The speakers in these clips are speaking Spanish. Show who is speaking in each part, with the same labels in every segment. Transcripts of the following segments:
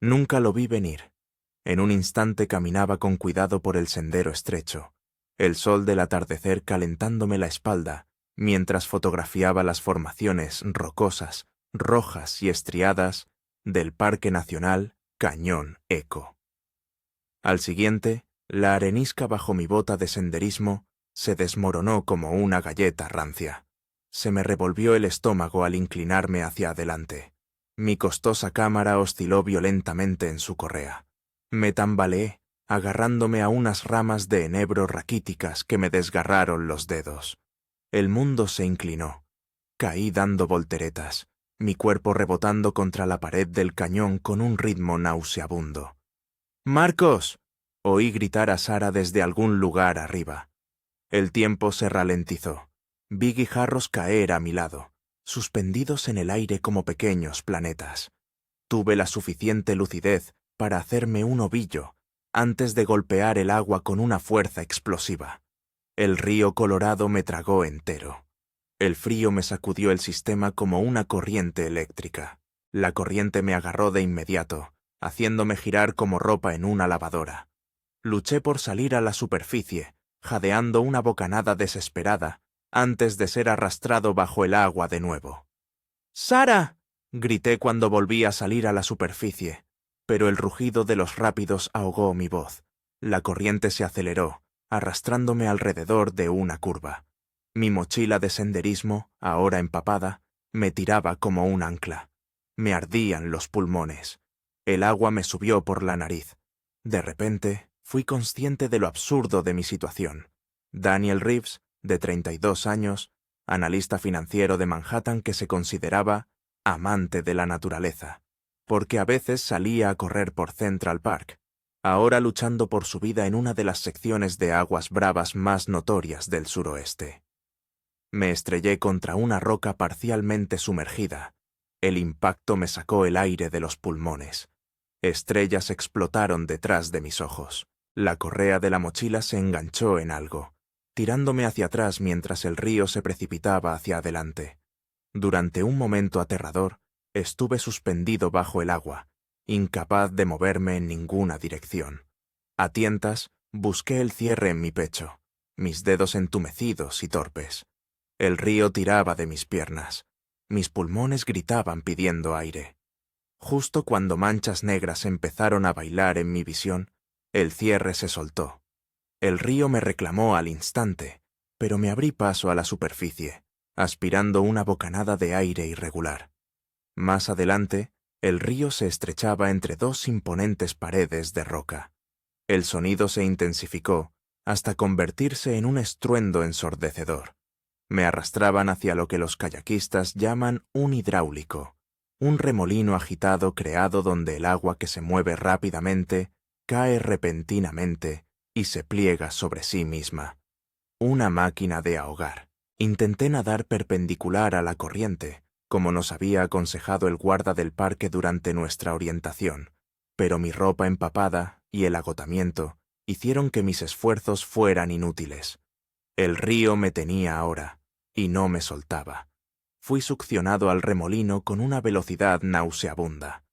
Speaker 1: Nunca lo vi venir. En un instante caminaba con cuidado por el sendero estrecho, el sol del atardecer calentándome la espalda, mientras fotografiaba las formaciones rocosas, rojas y estriadas del Parque Nacional Cañón Eco. Al siguiente, la arenisca bajo mi bota de senderismo se desmoronó como una galleta rancia. Se me revolvió el estómago al inclinarme hacia adelante. Mi costosa cámara osciló violentamente en su correa. Me tambaleé, agarrándome a unas ramas de enebro raquíticas que me desgarraron los dedos. El mundo se inclinó. Caí dando volteretas, mi cuerpo rebotando contra la pared del cañón con un ritmo nauseabundo. ¡Marcos! Oí gritar a Sara desde algún lugar arriba. El tiempo se ralentizó. Vi guijarros caer a mi lado, suspendidos en el aire como pequeños planetas. Tuve la suficiente lucidez para hacerme un ovillo antes de golpear el agua con una fuerza explosiva. El río Colorado me tragó entero. El frío me sacudió el sistema como una corriente eléctrica. La corriente me agarró de inmediato, haciéndome girar como ropa en una lavadora. Luché por salir a la superficie, jadeando una bocanada desesperada, antes de ser arrastrado bajo el agua de nuevo. ¡Sara! Grité cuando volví a salir a la superficie, pero el rugido de los rápidos ahogó mi voz. La corriente se aceleró, arrastrándome alrededor de una curva. Mi mochila de senderismo, ahora empapada, me tiraba como un ancla. Me ardían los pulmones. El agua me subió por la nariz. De repente, fui consciente de lo absurdo de mi situación. Daniel Reeves, de 32 años, analista financiero de Manhattan que se consideraba amante de la naturaleza, porque a veces salía a correr por Central Park, ahora luchando por su vida en una de las secciones de aguas bravas más notorias del suroeste. Me estrellé contra una roca parcialmente sumergida. El impacto me sacó el aire de los pulmones. Estrellas explotaron detrás de mis ojos. La correa de la mochila se enganchó en algo, tirándome hacia atrás mientras el río se precipitaba hacia adelante. Durante un momento aterrador, estuve suspendido bajo el agua, incapaz de moverme en ninguna dirección. A tientas, busqué el cierre en mi pecho, mis dedos entumecidos y torpes. El río tiraba de mis piernas. Mis pulmones gritaban pidiendo aire. Justo cuando manchas negras empezaron a bailar en mi visión, el cierre se soltó. El río me reclamó al instante, pero me abrí paso a la superficie, aspirando una bocanada de aire irregular. Más adelante, el río se estrechaba entre dos imponentes paredes de roca. El sonido se intensificó hasta convertirse en un estruendo ensordecedor. Me arrastraban hacia lo que los kayakistas llaman un hidráulico, un remolino agitado creado donde el agua que se mueve rápidamente cae repentinamente y se pliega sobre sí misma. Una máquina de ahogar. Intenté nadar perpendicular a la corriente, como nos había aconsejado el guarda del parque durante nuestra orientación, pero mi ropa empapada y el agotamiento hicieron que mis esfuerzos fueran inútiles. El río me tenía ahora, y no me soltaba. Fui succionado al remolino con una velocidad nauseabunda.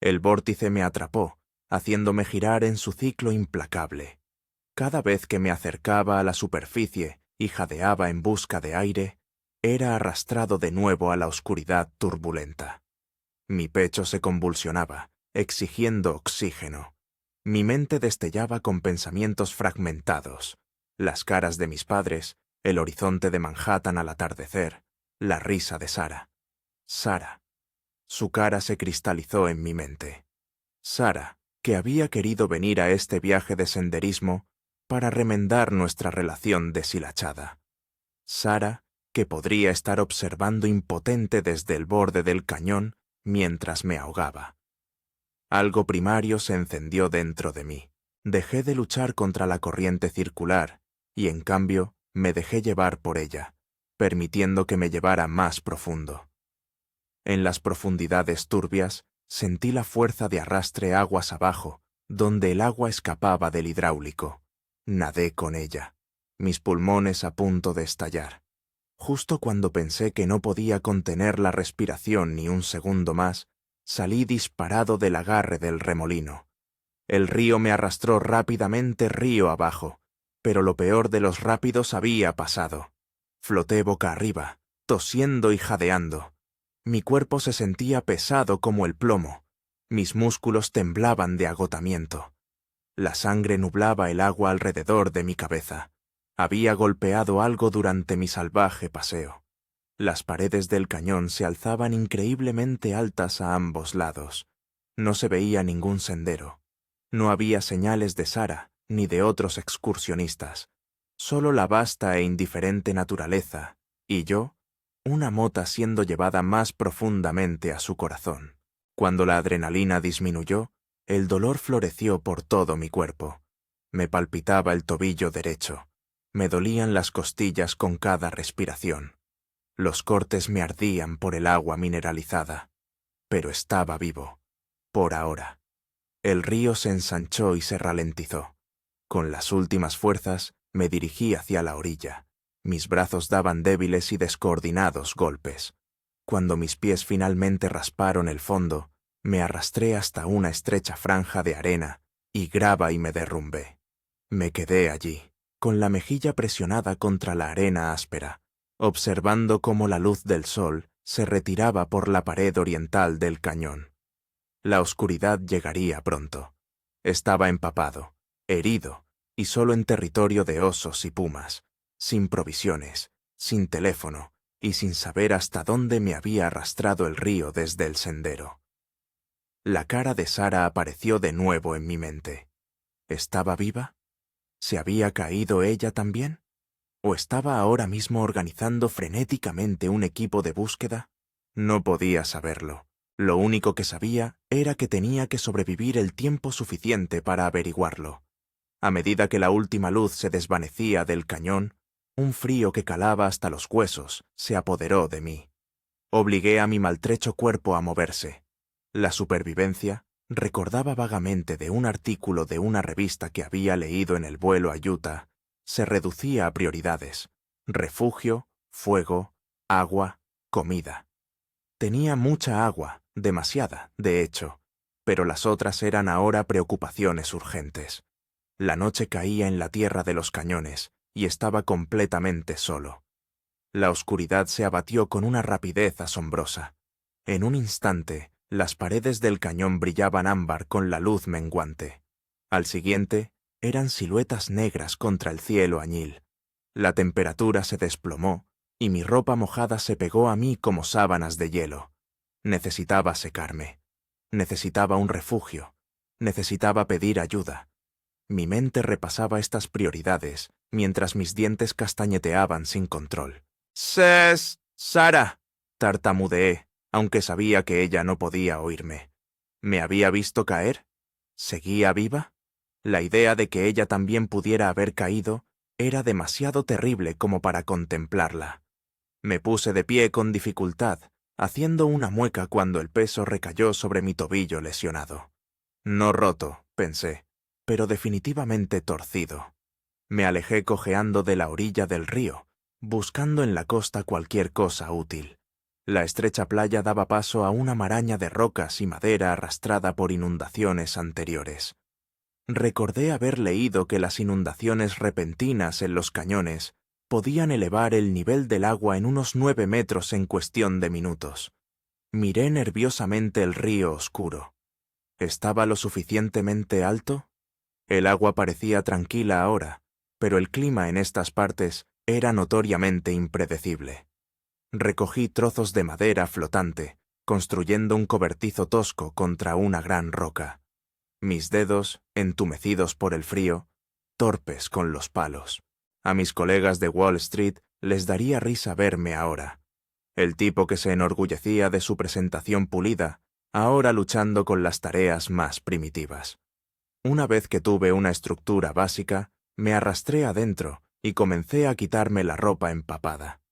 Speaker 1: El vórtice me atrapó, haciéndome girar en su ciclo implacable. Cada vez que me acercaba a la superficie y jadeaba en busca de aire, era arrastrado de nuevo a la oscuridad turbulenta. Mi pecho se convulsionaba, exigiendo oxígeno. Mi mente destellaba con pensamientos fragmentados, las caras de mis padres, el horizonte de Manhattan al atardecer, la risa de Sara. Sara. Su cara se cristalizó en mi mente. Sara, que había querido venir a este viaje de senderismo para remendar nuestra relación deshilachada. Sara, que podría estar observando impotente desde el borde del cañón mientras me ahogaba. Algo primario se encendió dentro de mí. Dejé de luchar contra la corriente circular y, en cambio, me dejé llevar por ella, permitiendo que me llevara más profundo. En las profundidades turbias, sentí la fuerza de arrastre aguas abajo, donde el agua escapaba del hidráulico. Nadé con ella, mis pulmones a punto de estallar. Justo cuando pensé que no podía contener la respiración ni un segundo más, Salí disparado del agarre del remolino. El río me arrastró rápidamente río abajo, pero lo peor de los rápidos había pasado. Floté boca arriba, tosiendo y jadeando. Mi cuerpo se sentía pesado como el plomo. Mis músculos temblaban de agotamiento. La sangre nublaba el agua alrededor de mi cabeza. Había golpeado algo durante mi salvaje paseo. Las paredes del cañón se alzaban increíblemente altas a ambos lados. No se veía ningún sendero. No había señales de Sara ni de otros excursionistas. Solo la vasta e indiferente naturaleza, y yo, una mota siendo llevada más profundamente a su corazón. Cuando la adrenalina disminuyó, el dolor floreció por todo mi cuerpo. Me palpitaba el tobillo derecho. Me dolían las costillas con cada respiración. Los cortes me ardían por el agua mineralizada. Pero estaba vivo. Por ahora. El río se ensanchó y se ralentizó. Con las últimas fuerzas, me dirigí hacia la orilla. Mis brazos daban débiles y descoordinados golpes. Cuando mis pies finalmente rasparon el fondo, me arrastré hasta una estrecha franja de arena y grava y me derrumbé. Me quedé allí, con la mejilla presionada contra la arena áspera, observando cómo la luz del sol se retiraba por la pared oriental del cañón. La oscuridad llegaría pronto. Estaba empapado, herido, y solo en territorio de osos y pumas, sin provisiones, sin teléfono, y sin saber hasta dónde me había arrastrado el río desde el sendero. La cara de Sara apareció de nuevo en mi mente. ¿Estaba viva? ¿Se había caído ella también? ¿O estaba ahora mismo organizando frenéticamente un equipo de búsqueda? No podía saberlo. Lo único que sabía era que tenía que sobrevivir el tiempo suficiente para averiguarlo. A medida que la última luz se desvanecía del cañón, un frío que calaba hasta los huesos se apoderó de mí. Obligué a mi maltrecho cuerpo a moverse. La supervivencia recordaba vagamente de un artículo de una revista que había leído en el vuelo a Utah. Se reducía a prioridades: refugio, fuego, agua, comida. Tenía mucha agua, demasiada, de hecho, pero las otras eran ahora preocupaciones urgentes. La noche caía en la tierra de los cañones y estaba completamente solo. La oscuridad se abatió con una rapidez asombrosa. En un instante, las paredes del cañón brillaban ámbar con la luz menguante. Al siguiente, eran siluetas negras contra el cielo añil. La temperatura se desplomó y mi ropa mojada se pegó a mí como sábanas de hielo. Necesitaba secarme. Necesitaba un refugio. Necesitaba pedir ayuda. Mi mente repasaba estas prioridades mientras mis dientes castañeteaban sin control. Sara, tartamudeé, aunque sabía que ella no podía oírme. ¿Me había visto caer? ¿Seguía viva? La idea de que ella también pudiera haber caído era demasiado terrible como para contemplarla. Me puse de pie con dificultad, haciendo una mueca cuando el peso recayó sobre mi tobillo lesionado. No roto, pensé, pero definitivamente torcido. Me alejé cojeando de la orilla del río, buscando en la costa cualquier cosa útil. La estrecha playa daba paso a una maraña de rocas y madera arrastrada por inundaciones anteriores. Recordé haber leído que las inundaciones repentinas en los cañones podían elevar el nivel del agua en unos 9 metros en cuestión de minutos. Miré nerviosamente el río oscuro. ¿Estaba lo suficientemente alto? El agua parecía tranquila ahora, pero el clima en estas partes era notoriamente impredecible. Recogí trozos de madera flotante, construyendo un cobertizo tosco contra una gran roca. Mis dedos, entumecidos por el frío, torpes con los palos. A mis colegas de Wall Street les daría risa verme ahora. El tipo que se enorgullecía de su presentación pulida, ahora luchando con las tareas más primitivas. Una vez que tuve una estructura básica, me arrastré adentro y comencé a quitarme la ropa empapada.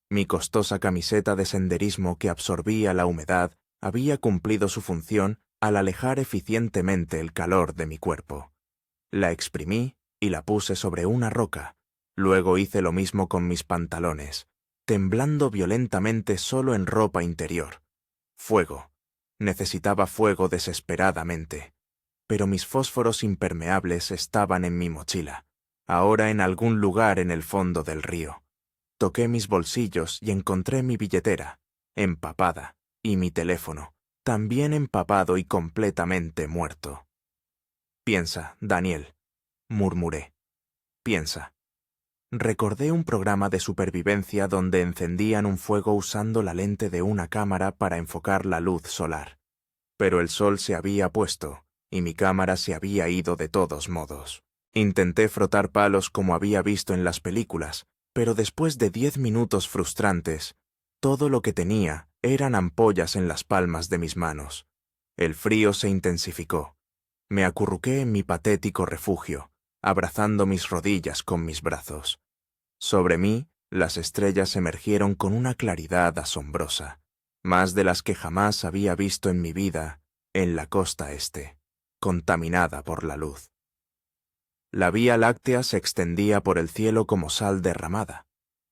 Speaker 1: Mi costosa camiseta de senderismo que absorbía la humedad había cumplido su función al alejar eficientemente el calor de mi cuerpo. La exprimí y la puse sobre una roca. Luego hice lo mismo con mis pantalones, temblando violentamente solo en ropa interior. Fuego. Necesitaba fuego desesperadamente. Pero mis fósforos impermeables estaban en mi mochila, ahora en algún lugar en el fondo del río. Toqué mis bolsillos y encontré mi billetera, empapada, y mi teléfono, también empapado y completamente muerto. Piensa, Daniel, murmuré. Piensa. Recordé un programa de supervivencia donde encendían un fuego usando la lente de una cámara para enfocar la luz solar. Pero el sol se había puesto, y mi cámara se había ido de todos modos. Intenté frotar palos como había visto en las películas, pero después de 10 minutos frustrantes, todo lo que tenía eran ampollas en las palmas de mis manos. El frío se intensificó. Me acurruqué en mi patético refugio, abrazando mis rodillas con mis brazos. Sobre mí, las estrellas emergieron con una claridad asombrosa, más de las que jamás había visto en mi vida en la costa este, contaminada por la luz. La Vía Láctea se extendía por el cielo como sal derramada.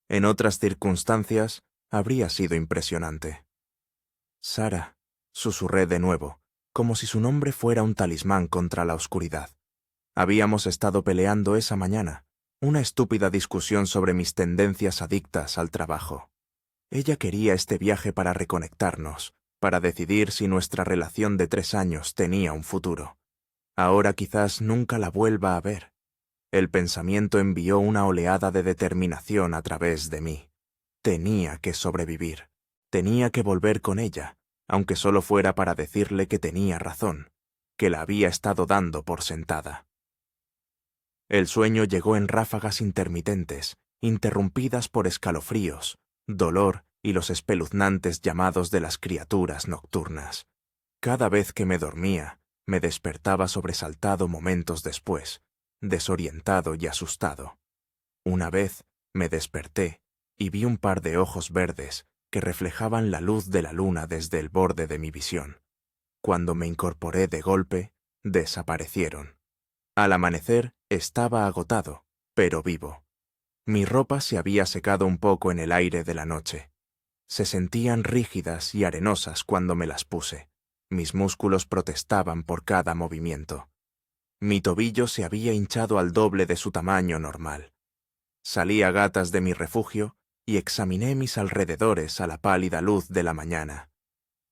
Speaker 1: En otras circunstancias, habría sido impresionante. Sara, susurré de nuevo, como si su nombre fuera un talismán contra la oscuridad. Habíamos estado peleando esa mañana, una estúpida discusión sobre mis tendencias adictas al trabajo. Ella quería este viaje para reconectarnos, para decidir si nuestra relación de 3 años tenía un futuro. Ahora quizás nunca la vuelva a ver. El pensamiento envió una oleada de determinación a través de mí. Tenía que sobrevivir. Tenía que volver con ella, aunque solo fuera para decirle que tenía razón, que la había estado dando por sentada. El sueño llegó en ráfagas intermitentes, interrumpidas por escalofríos, dolor y los espeluznantes llamados de las criaturas nocturnas. Cada vez que me dormía, me despertaba sobresaltado momentos después, desorientado y asustado. Una vez me desperté y vi un par de ojos verdes que reflejaban la luz de la luna desde el borde de mi visión. Cuando me incorporé de golpe, desaparecieron. Al amanecer estaba agotado, pero vivo. Mi ropa se había secado un poco en el aire de la noche. Se sentían rígidas y arenosas cuando me las puse. Mis músculos protestaban por cada movimiento. Mi tobillo se había hinchado al doble de su tamaño normal. Salí a gatas de mi refugio y examiné mis alrededores a la pálida luz de la mañana.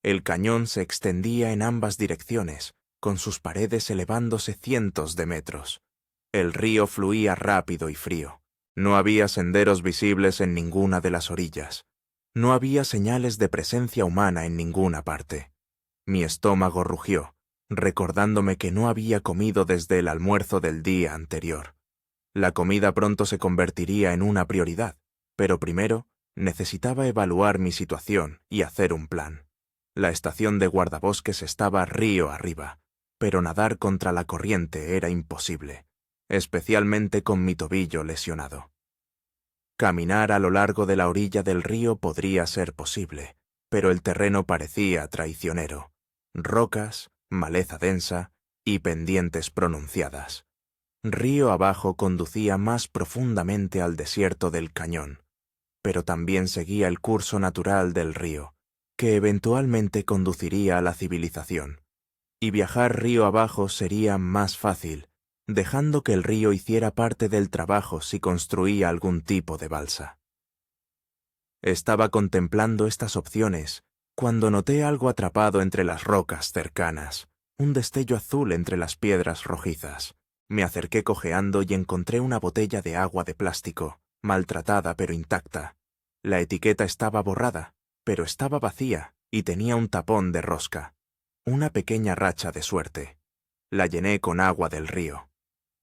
Speaker 1: El cañón se extendía en ambas direcciones, con sus paredes elevándose cientos de metros. El río fluía rápido y frío. No había senderos visibles en ninguna de las orillas. No había señales de presencia humana en ninguna parte. Mi estómago rugió, recordándome que no había comido desde el almuerzo del día anterior. La comida pronto se convertiría en una prioridad, pero primero necesitaba evaluar mi situación y hacer un plan. La estación de guardabosques estaba río arriba, pero nadar contra la corriente era imposible, especialmente con mi tobillo lesionado. Caminar a lo largo de la orilla del río podría ser posible, pero el terreno parecía traicionero. Rocas, maleza densa y pendientes pronunciadas. Río abajo conducía más profundamente al desierto del cañón, pero también seguía el curso natural del río, que eventualmente conduciría a la civilización. Y viajar río abajo sería más fácil, dejando que el río hiciera parte del trabajo si construía algún tipo de balsa. Estaba contemplando estas opciones cuando noté algo atrapado entre las rocas cercanas, un destello azul entre las piedras rojizas. Me acerqué cojeando y encontré una botella de agua de plástico, maltratada pero intacta. La etiqueta estaba borrada, pero estaba vacía y tenía un tapón de rosca. Una pequeña racha de suerte. La llené con agua del río.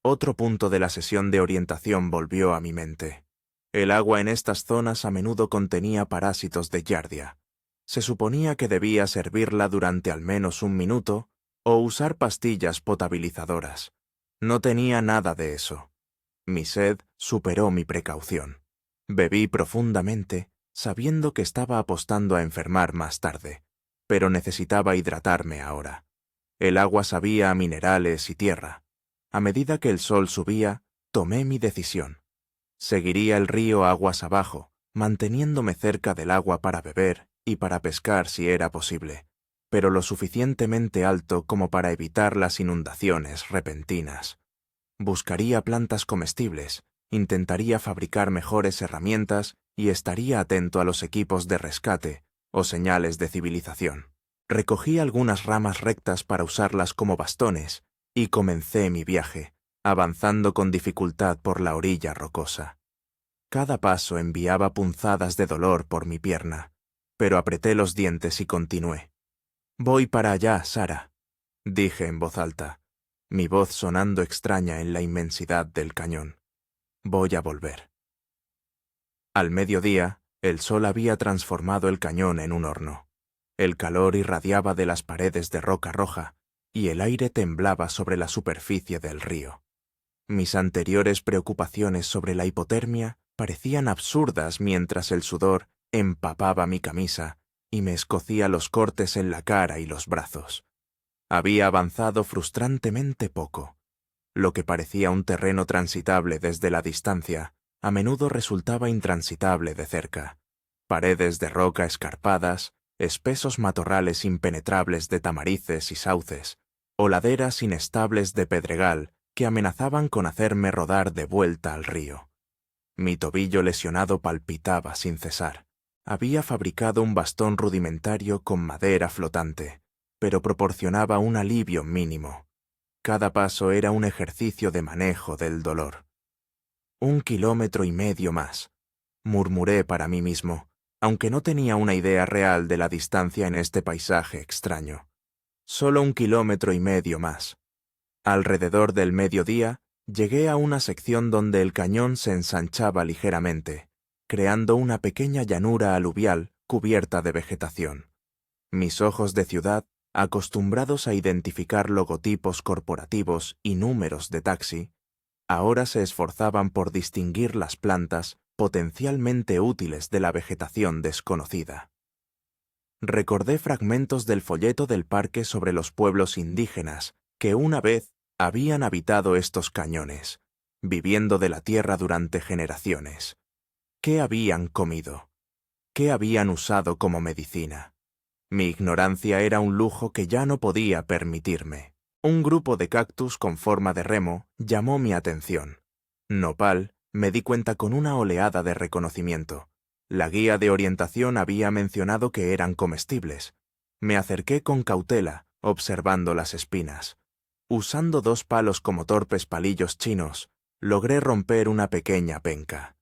Speaker 1: Otro punto de la sesión de orientación volvió a mi mente. El agua en estas zonas a menudo contenía parásitos de giardia. Se suponía que debía servirla durante al menos 1 minuto o usar pastillas potabilizadoras. No tenía nada de eso. Mi sed superó mi precaución. Bebí profundamente, sabiendo que estaba apostando a enfermar más tarde, pero necesitaba hidratarme ahora. El agua sabía a minerales y tierra. A medida que el sol subía, tomé mi decisión. Seguiría el río aguas abajo, manteniéndome cerca del agua para beber y para pescar si era posible. pero lo suficientemente alto como para evitar las inundaciones repentinas. Buscaría plantas comestibles, intentaría fabricar mejores herramientas y estaría atento a los equipos de rescate o señales de civilización. Recogí algunas ramas rectas para usarlas como bastones y comencé mi viaje, avanzando con dificultad por la orilla rocosa. Cada paso enviaba punzadas de dolor por mi pierna, pero apreté los dientes y continué. «Voy para allá, Sara», dije en voz alta, mi voz sonando extraña en la inmensidad del cañón. «Voy a volver». Al mediodía, el sol había transformado el cañón en un horno. El calor irradiaba de las paredes de roca roja y el aire temblaba sobre la superficie del río. Mis anteriores preocupaciones sobre la hipotermia parecían absurdas mientras el sudor empapaba mi camisa y me escocía los cortes en la cara y los brazos. Había avanzado frustrantemente poco. Lo que parecía un terreno transitable desde la distancia, a menudo resultaba intransitable de cerca. Paredes de roca escarpadas, espesos matorrales impenetrables de tamarices y sauces, o laderas inestables de pedregal que amenazaban con hacerme rodar de vuelta al río. Mi tobillo lesionado palpitaba sin cesar. Había fabricado un bastón rudimentario con madera flotante, pero proporcionaba un alivio mínimo. Cada paso era un ejercicio de manejo del dolor. 1,5 kilómetros más, murmuré para mí mismo, aunque no tenía una idea real de la distancia en este paisaje extraño. Solo 1,5 kilómetros más. Alrededor del mediodía, llegué a una sección donde el cañón se ensanchaba ligeramente, creando una pequeña llanura aluvial cubierta de vegetación. Mis ojos de ciudad, acostumbrados a identificar logotipos corporativos y números de taxi, ahora se esforzaban por distinguir las plantas potencialmente útiles de la vegetación desconocida. Recordé fragmentos del folleto del parque sobre los pueblos indígenas que una vez habían habitado estos cañones, viviendo de la tierra durante generaciones. ¿Qué habían comido? ¿Qué habían usado como medicina? Mi ignorancia era un lujo que ya no podía permitirme. Un grupo de cactus con forma de remo llamó mi atención. Nopal, me di cuenta con una oleada de reconocimiento. La guía de orientación había mencionado que eran comestibles. Me acerqué con cautela, observando las espinas. Usando 2 palos como torpes palillos chinos, logré romper una pequeña penca.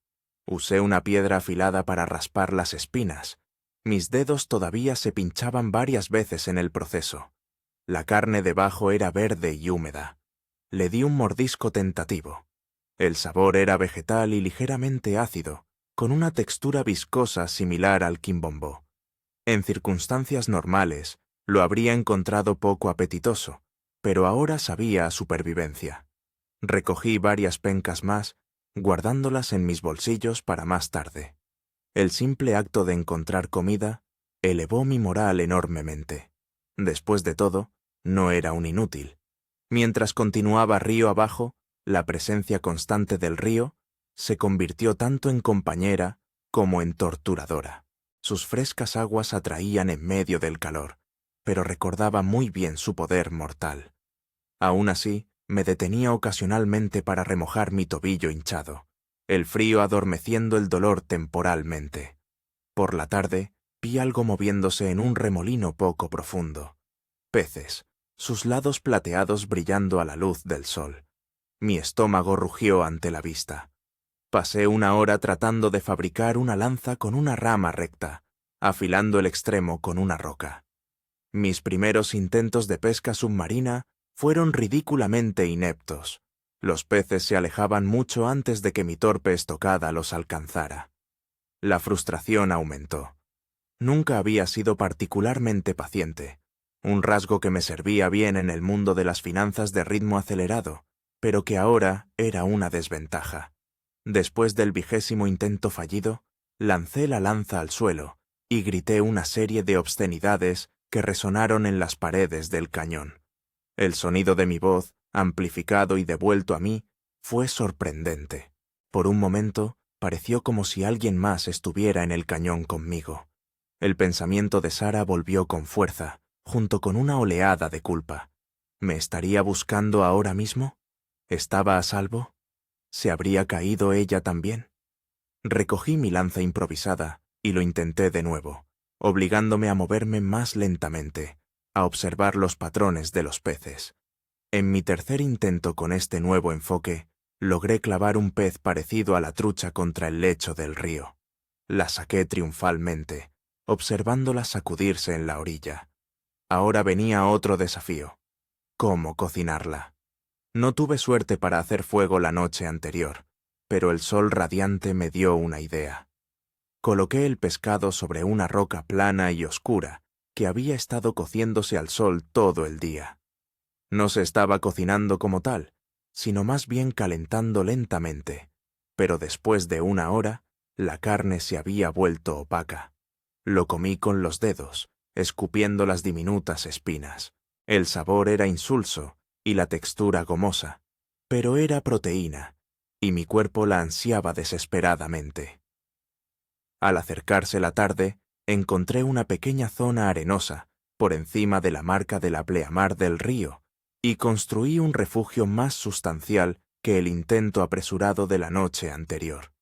Speaker 1: Usé una piedra afilada para raspar las espinas. Mis dedos todavía se pinchaban varias veces en el proceso. La carne debajo era verde y húmeda. Le di un mordisco tentativo. El sabor era vegetal y ligeramente ácido, con una textura viscosa similar al quimbombó. En circunstancias normales, lo habría encontrado poco apetitoso, pero ahora sabía a supervivencia. Recogí varias pencas más, guardándolas en mis bolsillos para más tarde. El simple acto de encontrar comida elevó mi moral enormemente. Después de todo, no era un inútil. Mientras continuaba río abajo, la presencia constante del río se convirtió tanto en compañera como en torturadora. Sus frescas aguas atraían en medio del calor, pero recordaba muy bien su poder mortal. Aún así, me detenía ocasionalmente para remojar mi tobillo hinchado, el frío adormeciendo el dolor temporalmente. Por la tarde, vi algo moviéndose en un remolino poco profundo. Peces, sus lados plateados brillando a la luz del sol. Mi estómago rugió ante la vista. Pasé 1 hora tratando de fabricar una lanza con una rama recta, afilando el extremo con una roca. Mis primeros intentos de pesca submarina fueron ridículamente ineptos. Los peces se alejaban mucho antes de que mi torpe estocada los alcanzara. La frustración aumentó. Nunca había sido particularmente paciente, un rasgo que me servía bien en el mundo de las finanzas de ritmo acelerado, pero que ahora era una desventaja. Después del 20º intento fallido, lancé la lanza al suelo y grité una serie de obscenidades que resonaron en las paredes del cañón. El sonido de mi voz, amplificado y devuelto a mí, fue sorprendente. Por un momento, pareció como si alguien más estuviera en el cañón conmigo. El pensamiento de Sara volvió con fuerza, junto con una oleada de culpa. ¿Me estaría buscando ahora mismo? ¿Estaba a salvo? ¿Se habría caído ella también? Recogí mi lanza improvisada y lo intenté de nuevo, obligándome a moverme más lentamente, a observar los patrones de los peces. En mi tercer intento con este nuevo enfoque, logré clavar un pez parecido a la trucha contra el lecho del río. La saqué triunfalmente, observándola sacudirse en la orilla. Ahora venía otro desafío: ¿cómo cocinarla? No tuve suerte para hacer fuego la noche anterior, pero el sol radiante me dio una idea. Coloqué el pescado sobre una roca plana y oscura que había estado cociéndose al sol todo el día. No se estaba cocinando como tal, sino más bien calentando lentamente, pero después de una hora, la carne se había vuelto opaca. Lo comí con los dedos, escupiendo las diminutas espinas. El sabor era insulso y la textura gomosa, pero era proteína, y mi cuerpo la ansiaba desesperadamente. Al acercarse la tarde, encontré una pequeña zona arenosa por encima de la marca de la pleamar del río, y construí un refugio más sustancial que el intento apresurado de la noche anterior.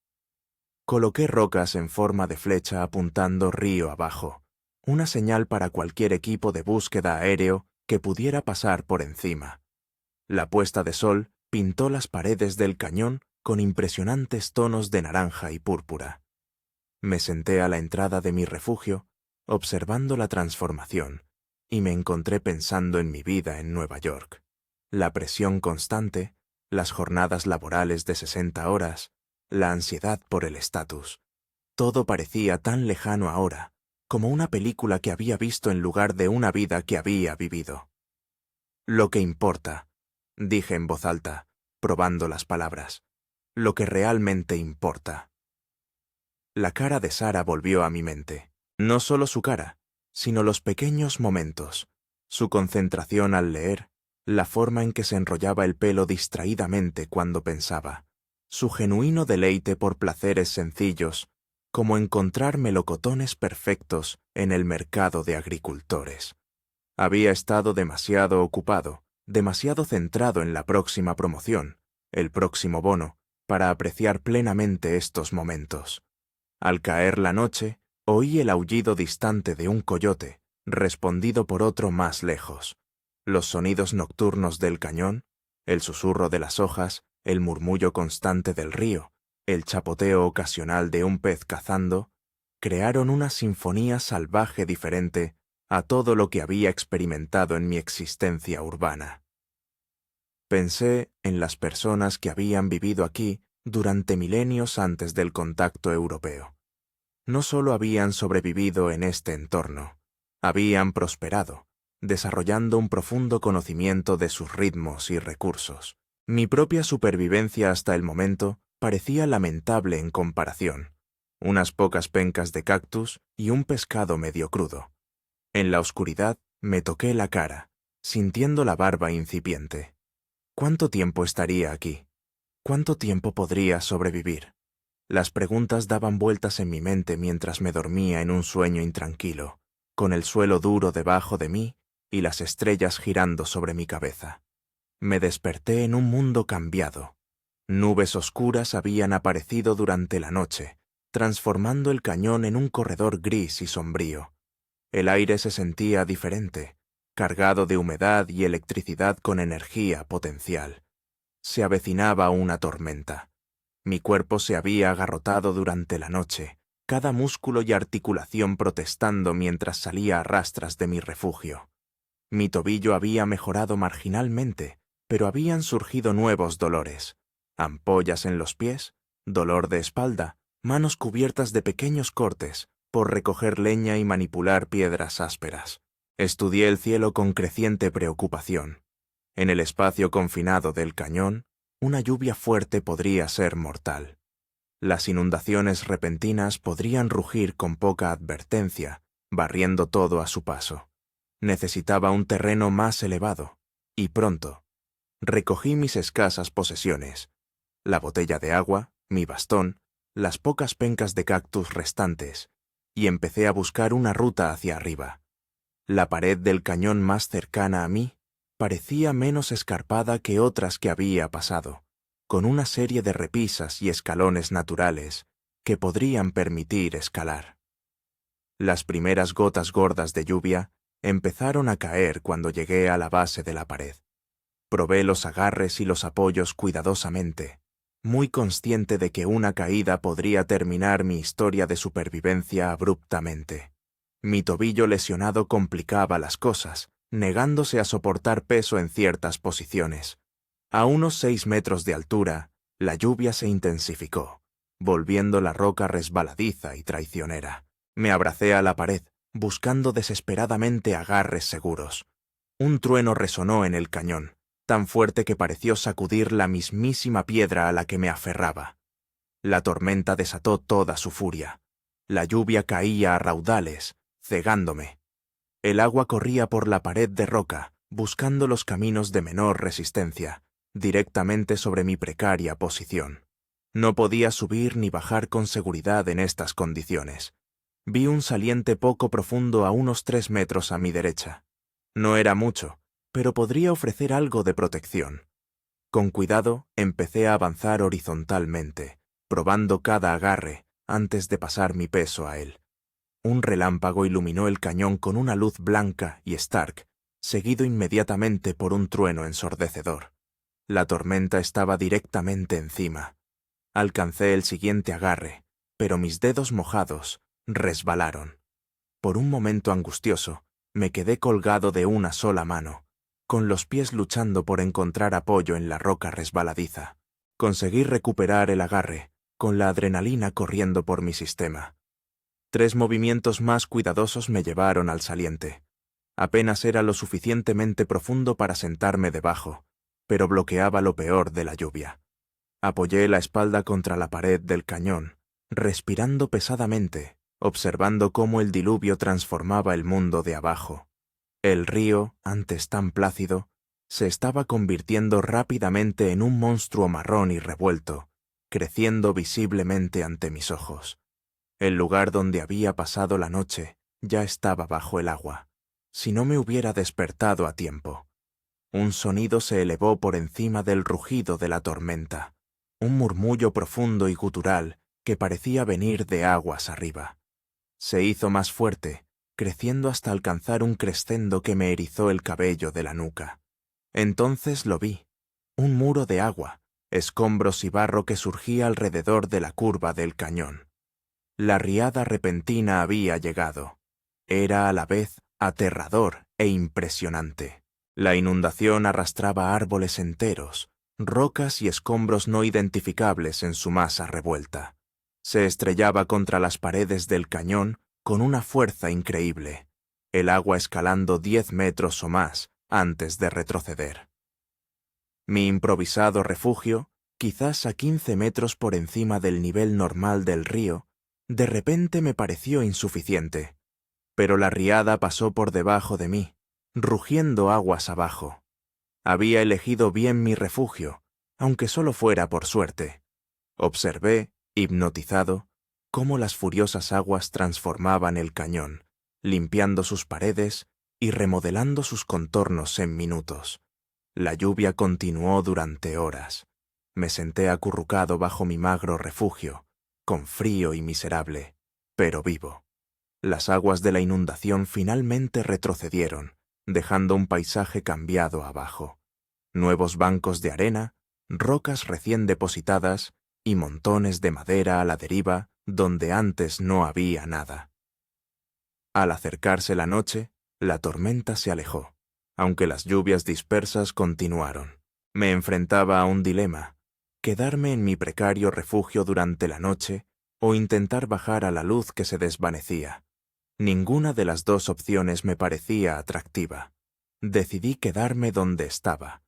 Speaker 1: Coloqué rocas en forma de flecha apuntando río abajo, una señal para cualquier equipo de búsqueda aéreo que pudiera pasar por encima. La puesta de sol pintó las paredes del cañón con impresionantes tonos de naranja y púrpura. Me senté a la entrada de mi refugio, observando la transformación, y me encontré pensando en mi vida en Nueva York. La presión constante, las jornadas laborales de 60 horas, la ansiedad por el estatus. Todo parecía tan lejano ahora, como una película que había visto en lugar de una vida que había vivido. Lo que importa, dije en voz alta, probando las palabras, lo que realmente importa. La cara de Sara volvió a mi mente. No solo su cara, sino los pequeños momentos, su concentración al leer, la forma en que se enrollaba el pelo distraídamente cuando pensaba, su genuino deleite por placeres sencillos, como encontrar melocotones perfectos en el mercado de agricultores. Había estado demasiado ocupado, demasiado centrado en la próxima promoción, el próximo bono, para apreciar plenamente estos momentos. Al caer la noche, oí el aullido distante de un coyote, respondido por otro más lejos. Los sonidos nocturnos del cañón, el susurro de las hojas, el murmullo constante del río, el chapoteo ocasional de un pez cazando, crearon una sinfonía salvaje diferente a todo lo que había experimentado en mi existencia urbana. Pensé en las personas que habían vivido aquí durante milenios antes del contacto europeo. No solo habían sobrevivido en este entorno, habían prosperado, desarrollando un profundo conocimiento de sus ritmos y recursos. Mi propia supervivencia hasta el momento parecía lamentable en comparación. Unas pocas pencas de cactus y un pescado medio crudo. En la oscuridad me toqué la cara, sintiendo la barba incipiente. ¿Cuánto tiempo estaría aquí? ¿Cuánto tiempo podría sobrevivir? Las preguntas daban vueltas en mi mente mientras me dormía en un sueño intranquilo, con el suelo duro debajo de mí y las estrellas girando sobre mi cabeza. Me desperté en un mundo cambiado. Nubes oscuras habían aparecido durante la noche, transformando el cañón en un corredor gris y sombrío. El aire se sentía diferente, cargado de humedad y electricidad con energía potencial. Se avecinaba una tormenta. Mi cuerpo se había agarrotado durante la noche, cada músculo y articulación protestando mientras salía a rastras de mi refugio. Mi tobillo había mejorado marginalmente, pero habían surgido nuevos dolores. Ampollas en los pies, dolor de espalda, manos cubiertas de pequeños cortes por recoger leña y manipular piedras ásperas. Estudié el cielo con creciente preocupación. En el espacio confinado del cañón, una lluvia fuerte podría ser mortal. Las inundaciones repentinas podrían rugir con poca advertencia, barriendo todo a su paso. Necesitaba un terreno más elevado, y pronto. Recogí mis escasas posesiones, la botella de agua, mi bastón, las pocas pencas de cactus restantes, y empecé a buscar una ruta hacia arriba. La pared del cañón más cercana a mí parecía menos escarpada que otras que había pasado, con una serie de repisas y escalones naturales que podrían permitir escalar. Las primeras gotas gordas de lluvia empezaron a caer cuando llegué a la base de la pared. Probé los agarres y los apoyos cuidadosamente, muy consciente de que una caída podría terminar mi historia de supervivencia abruptamente. Mi tobillo lesionado complicaba las cosas, negándose a soportar peso en ciertas posiciones. A unos 6 metros de altura, la lluvia se intensificó, volviendo la roca resbaladiza y traicionera. Me abracé a la pared, buscando desesperadamente agarres seguros. Un trueno resonó en el cañón, tan fuerte que pareció sacudir la mismísima piedra a la que me aferraba. La tormenta desató toda su furia. La lluvia caía a raudales, cegándome. El agua corría por la pared de roca, buscando los caminos de menor resistencia, directamente sobre mi precaria posición. No podía subir ni bajar con seguridad en estas condiciones. Vi un saliente poco profundo a unos 3 metros a mi derecha. No era mucho, pero podría ofrecer algo de protección. Con cuidado, empecé a avanzar horizontalmente, probando cada agarre antes de pasar mi peso a él. Un relámpago iluminó el cañón con una luz blanca y stark, seguido inmediatamente por un trueno ensordecedor. La tormenta estaba directamente encima. Alcancé el siguiente agarre, pero mis dedos mojados resbalaron. Por un momento angustioso, me quedé colgado de una sola mano, con los pies luchando por encontrar apoyo en la roca resbaladiza. Conseguí recuperar el agarre, con la adrenalina corriendo por mi sistema. 3 movimientos más cuidadosos me llevaron al saliente. Apenas era lo suficientemente profundo para sentarme debajo, pero bloqueaba lo peor de la lluvia. Apoyé la espalda contra la pared del cañón, respirando pesadamente, observando cómo el diluvio transformaba el mundo de abajo. El río, antes tan plácido, se estaba convirtiendo rápidamente en un monstruo marrón y revuelto, creciendo visiblemente ante mis ojos. El lugar donde había pasado la noche ya estaba bajo el agua, si no me hubiera despertado a tiempo. Un sonido se elevó por encima del rugido de la tormenta, un murmullo profundo y gutural que parecía venir de aguas arriba. Se hizo más fuerte, creciendo hasta alcanzar un crescendo que me erizó el cabello de la nuca. Entonces lo vi, un muro de agua, escombros y barro que surgía alrededor de la curva del cañón. La riada repentina había llegado. Era a la vez aterrador e impresionante. La inundación arrastraba árboles enteros, rocas y escombros no identificables en su masa revuelta. Se estrellaba contra las paredes del cañón con una fuerza increíble, el agua escalando 10 metros o más antes de retroceder. Mi improvisado refugio, quizás a 15 metros por encima del nivel normal del río, de repente me pareció insuficiente, pero la riada pasó por debajo de mí, rugiendo aguas abajo. Había elegido bien mi refugio, aunque solo fuera por suerte. Observé, hipnotizado, cómo las furiosas aguas transformaban el cañón, limpiando sus paredes y remodelando sus contornos en minutos. La lluvia continuó durante horas. Me senté acurrucado bajo mi magro refugio, con frío y miserable, pero vivo. Las aguas de la inundación finalmente retrocedieron, dejando un paisaje cambiado abajo. Nuevos bancos de arena, rocas recién depositadas y montones de madera a la deriva donde antes no había nada. Al acercarse la noche, la tormenta se alejó, aunque las lluvias dispersas continuaron. Me enfrentaba a un dilema: quedarme en mi precario refugio durante la noche o intentar bajar a la luz que se desvanecía. Ninguna de las dos opciones me parecía atractiva. Decidí quedarme donde estaba.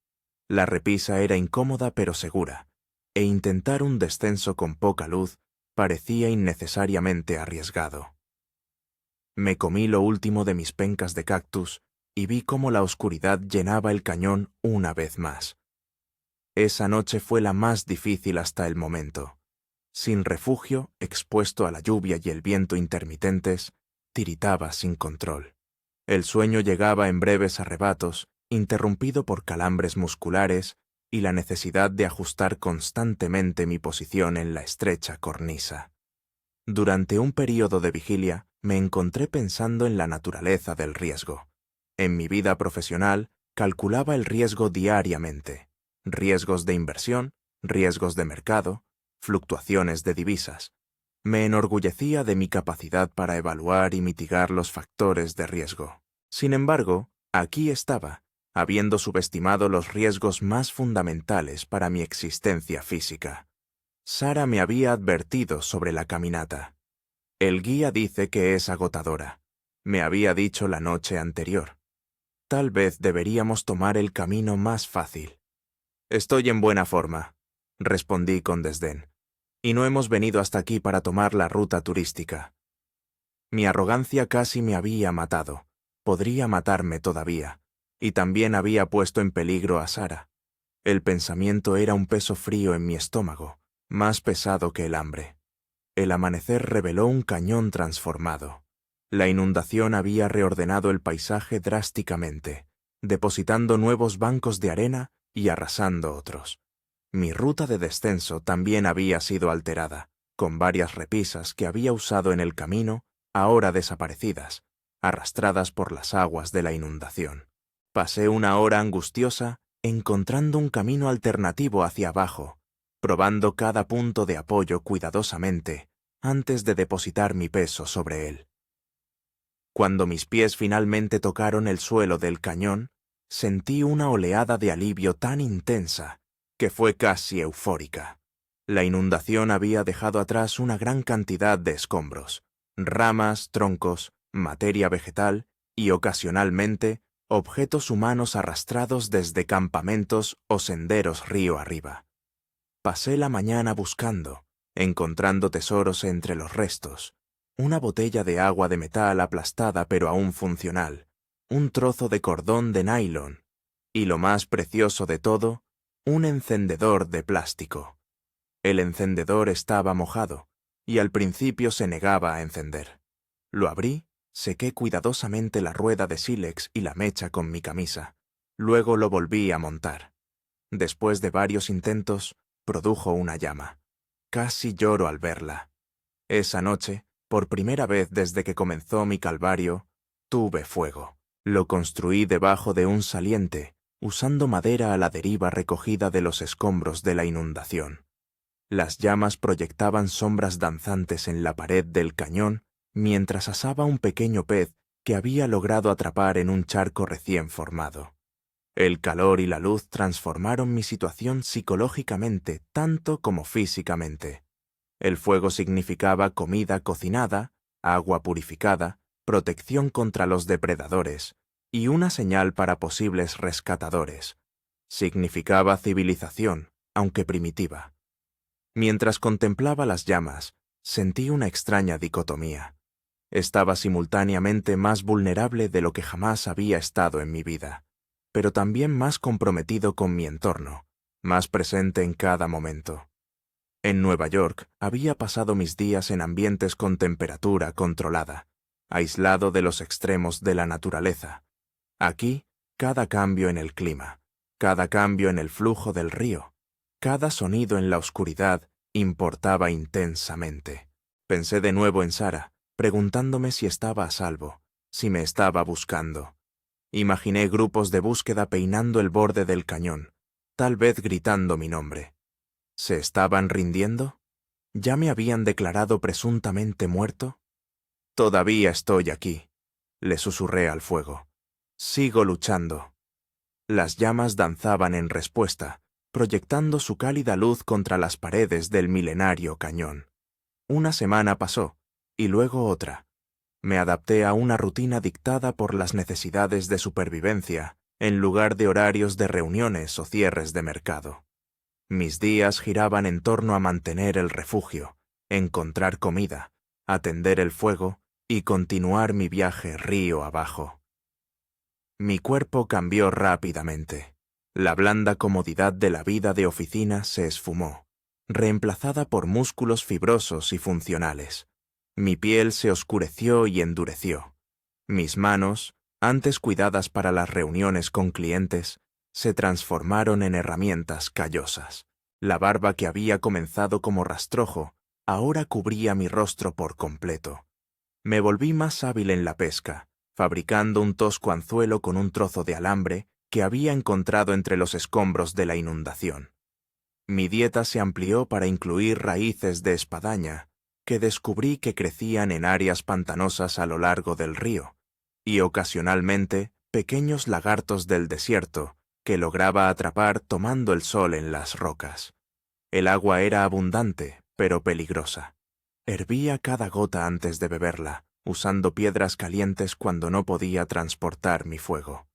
Speaker 1: La repisa era incómoda pero segura, e intentar un descenso con poca luz parecía innecesariamente arriesgado. Me comí lo último de mis pencas de cactus y vi cómo la oscuridad llenaba el cañón una vez más. Esa noche fue la más difícil hasta el momento. Sin refugio, expuesto a la lluvia y el viento intermitentes, tiritaba sin control. El sueño llegaba en breves arrebatos, interrumpido por calambres musculares y la necesidad de ajustar constantemente mi posición en la estrecha cornisa. Durante un período de vigilia, me encontré pensando en la naturaleza del riesgo. En mi vida profesional, calculaba el riesgo diariamente. Riesgos de inversión, riesgos de mercado, fluctuaciones de divisas. Me enorgullecía de mi capacidad para evaluar y mitigar los factores de riesgo. Sin embargo, aquí estaba, habiendo subestimado los riesgos más fundamentales para mi existencia física. Sara me había advertido sobre la caminata. El guía dice que es agotadora. Me había dicho la noche anterior. Tal vez deberíamos tomar el camino más fácil. Estoy en buena forma, respondí con desdén, y no hemos venido hasta aquí para tomar la ruta turística. Mi arrogancia casi me había matado, podría matarme todavía, y también había puesto en peligro a Sara. El pensamiento era un peso frío en mi estómago, más pesado que el hambre. El amanecer reveló un cañón transformado. La inundación había reordenado el paisaje drásticamente, depositando nuevos bancos de arena y arrasando otros. Mi ruta de descenso también había sido alterada, con varias repisas que había usado en el camino, ahora desaparecidas, arrastradas por las aguas de la inundación. Pasé una hora angustiosa encontrando un camino alternativo hacia abajo, probando cada punto de apoyo cuidadosamente antes de depositar mi peso sobre él. Cuando mis pies finalmente tocaron el suelo del cañón, sentí una oleada de alivio tan intensa que fue casi eufórica. La inundación había dejado atrás una gran cantidad de escombros, ramas, troncos, materia vegetal y, ocasionalmente, objetos humanos arrastrados desde campamentos o senderos río arriba. Pasé la mañana buscando, encontrando tesoros entre los restos, una botella de agua de metal aplastada pero aún funcional, un trozo de cordón de nylon y, lo más precioso de todo, un encendedor de plástico. El encendedor estaba mojado y al principio se negaba a encender. Lo abrí, sequé cuidadosamente la rueda de sílex y la mecha con mi camisa. Luego lo volví a montar. Después de varios intentos, produjo una llama. Casi lloro al verla. Esa noche, por primera vez desde que comenzó mi calvario, tuve fuego. Lo construí debajo de un saliente, usando madera a la deriva recogida de los escombros de la inundación. Las llamas proyectaban sombras danzantes en la pared del cañón mientras asaba un pequeño pez que había logrado atrapar en un charco recién formado. El calor y la luz transformaron mi situación psicológicamente tanto como físicamente. El fuego significaba comida cocinada, agua purificada, protección contra los depredadores y una señal para posibles rescatadores. Significaba civilización, aunque primitiva. Mientras contemplaba las llamas, sentí una extraña dicotomía. Estaba simultáneamente más vulnerable de lo que jamás había estado en mi vida, pero también más comprometido con mi entorno, más presente en cada momento. En Nueva York había pasado mis días en ambientes con temperatura controlada, aislado de los extremos de la naturaleza. Aquí, cada cambio en el clima, cada cambio en el flujo del río, cada sonido en la oscuridad importaba intensamente. Pensé de nuevo en Sara, preguntándome si estaba a salvo, si me estaba buscando. Imaginé grupos de búsqueda peinando el borde del cañón, tal vez gritando mi nombre. ¿Se estaban rindiendo? ¿Ya me habían declarado presuntamente muerto? Todavía estoy aquí, le susurré al fuego. Sigo luchando. Las llamas danzaban en respuesta, proyectando su cálida luz contra las paredes del milenario cañón. Una semana pasó, y luego otra. Me adapté a una rutina dictada por las necesidades de supervivencia, en lugar de horarios de reuniones o cierres de mercado. Mis días giraban en torno a mantener el refugio, encontrar comida, atender el fuego y continuar mi viaje río abajo. Mi cuerpo cambió rápidamente. La blanda comodidad de la vida de oficina se esfumó, reemplazada por músculos fibrosos y funcionales. Mi piel se oscureció y endureció. Mis manos, antes cuidadas para las reuniones con clientes, se transformaron en herramientas callosas. La barba que había comenzado como rastrojo ahora cubría mi rostro por completo. Me volví más hábil en la pesca, fabricando un tosco anzuelo con un trozo de alambre que había encontrado entre los escombros de la inundación. Mi dieta se amplió para incluir raíces de espadaña, que descubrí que crecían en áreas pantanosas a lo largo del río, y ocasionalmente pequeños lagartos del desierto que lograba atrapar tomando el sol en las rocas. El agua era abundante, pero peligrosa. Hervía cada gota antes de beberla, usando piedras calientes cuando no podía transportar mi fuego.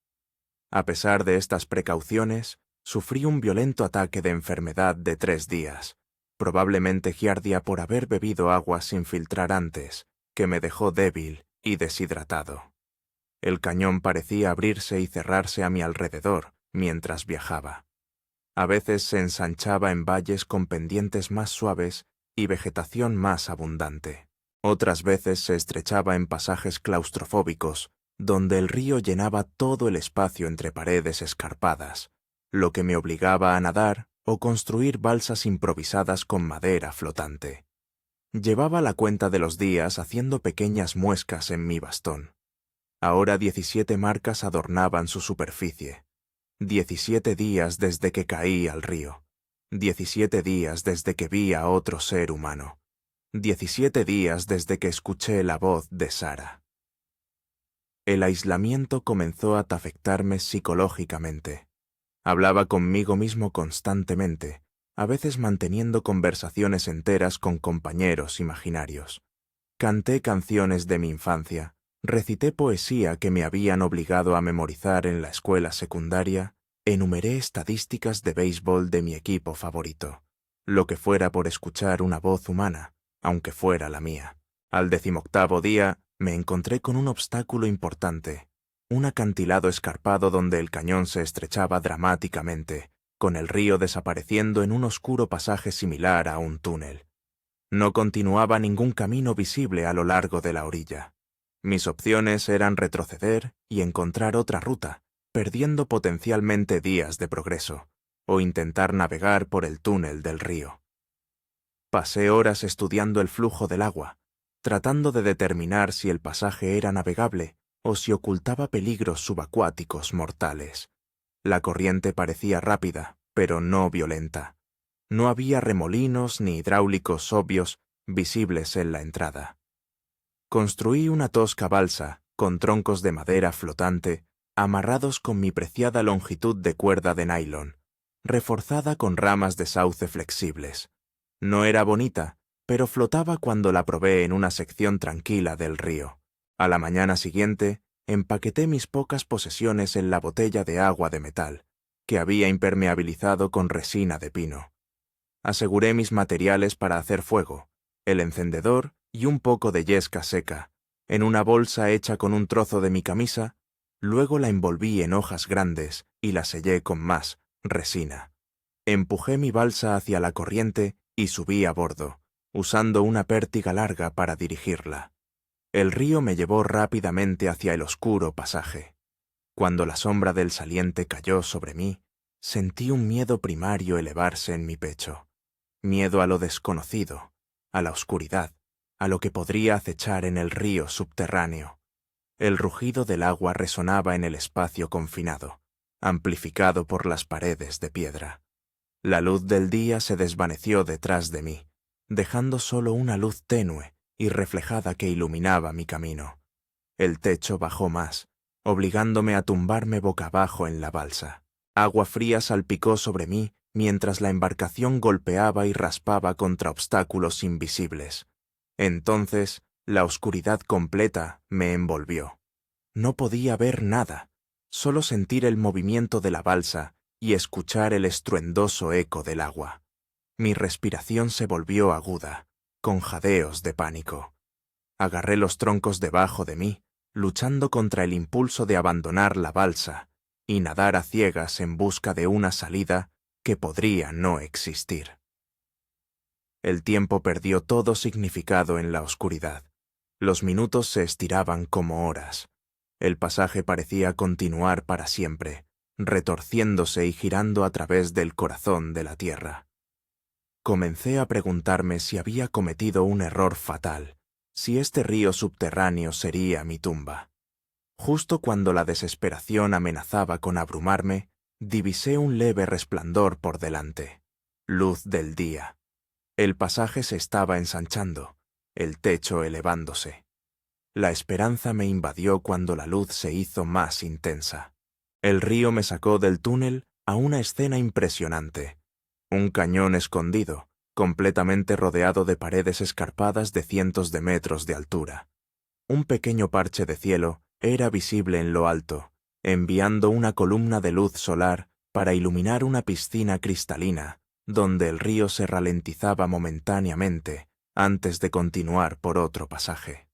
Speaker 1: A pesar de estas precauciones, sufrí un violento ataque de enfermedad de 3 días, probablemente giardia por haber bebido agua sin filtrar antes, que me dejó débil y deshidratado. El cañón parecía abrirse y cerrarse a mi alrededor mientras viajaba. A veces se ensanchaba en valles con pendientes más suaves y vegetación más abundante. Otras veces se estrechaba en pasajes claustrofóbicos, donde el río llenaba todo el espacio entre paredes escarpadas, lo que me obligaba a nadar o construir balsas improvisadas con madera flotante. Llevaba la cuenta de los días haciendo pequeñas muescas en mi bastón. Ahora 17 marcas adornaban su superficie. 17 días desde que caí al río. 17 días desde que vi a otro ser humano. 17 días desde que escuché la voz de Sara. El aislamiento comenzó a afectarme psicológicamente. Hablaba conmigo mismo constantemente, a veces manteniendo conversaciones enteras con compañeros imaginarios. Canté canciones de mi infancia, recité poesía que me habían obligado a memorizar en la escuela secundaria, enumeré estadísticas de béisbol de mi equipo favorito, lo que fuera por escuchar una voz humana, aunque fuera la mía. Al 18º día, me encontré con un obstáculo importante, un acantilado escarpado donde el cañón se estrechaba dramáticamente, con el río desapareciendo en un oscuro pasaje similar a un túnel. No continuaba ningún camino visible a lo largo de la orilla. Mis opciones eran retroceder y encontrar otra ruta, perdiendo potencialmente días de progreso, o intentar navegar por el túnel del río. Pasé horas estudiando el flujo del agua, tratando de determinar si el pasaje era navegable o si ocultaba peligros subacuáticos mortales. La corriente parecía rápida, pero no violenta. No había remolinos ni hidráulicos obvios visibles en la entrada. Construí una tosca balsa con troncos de madera flotante amarrados con mi preciada longitud de cuerda de nylon, reforzada con ramas de sauce flexibles. No era bonita, pero flotaba cuando la probé en una sección tranquila del río. A la mañana siguiente, empaqueté mis pocas posesiones en la botella de agua de metal, que había impermeabilizado con resina de pino. Aseguré mis materiales para hacer fuego, el encendedor y un poco de yesca seca, en una bolsa hecha con un trozo de mi camisa, luego la envolví en hojas grandes y la sellé con más resina. Empujé mi balsa hacia la corriente y subí a bordo, usando una pértiga larga para dirigirla. El río me llevó rápidamente hacia el oscuro pasaje. Cuando la sombra del saliente cayó sobre mí, sentí un miedo primario elevarse en mi pecho. Miedo a lo desconocido, a la oscuridad, a lo que podría acechar en el río subterráneo. El rugido del agua resonaba en el espacio confinado, amplificado por las paredes de piedra. La luz del día se desvaneció detrás de mí, dejando solo una luz tenue y reflejada que iluminaba mi camino. El techo bajó más, obligándome a tumbarme boca abajo en la balsa. Agua fría salpicó sobre mí mientras la embarcación golpeaba y raspaba contra obstáculos invisibles. Entonces, la oscuridad completa me envolvió. No podía ver nada, solo sentir el movimiento de la balsa y escuchar el estruendoso eco del agua. Mi respiración se volvió aguda, con jadeos de pánico. Agarré los troncos debajo de mí, luchando contra el impulso de abandonar la balsa y nadar a ciegas en busca de una salida que podría no existir. El tiempo perdió todo significado en la oscuridad. Los minutos se estiraban como horas. El pasaje parecía continuar para siempre, retorciéndose y girando a través del corazón de la tierra. Comencé a preguntarme si había cometido un error fatal, si este río subterráneo sería mi tumba. Justo cuando la desesperación amenazaba con abrumarme, divisé un leve resplandor por delante. Luz del día. El pasaje se estaba ensanchando, el techo elevándose. La esperanza me invadió cuando la luz se hizo más intensa. El río me sacó del túnel a una escena impresionante. Un cañón escondido, completamente rodeado de paredes escarpadas de cientos de metros de altura. Un pequeño parche de cielo era visible en lo alto, enviando una columna de luz solar para iluminar una piscina cristalina, donde el río se ralentizaba momentáneamente antes de continuar por otro pasaje.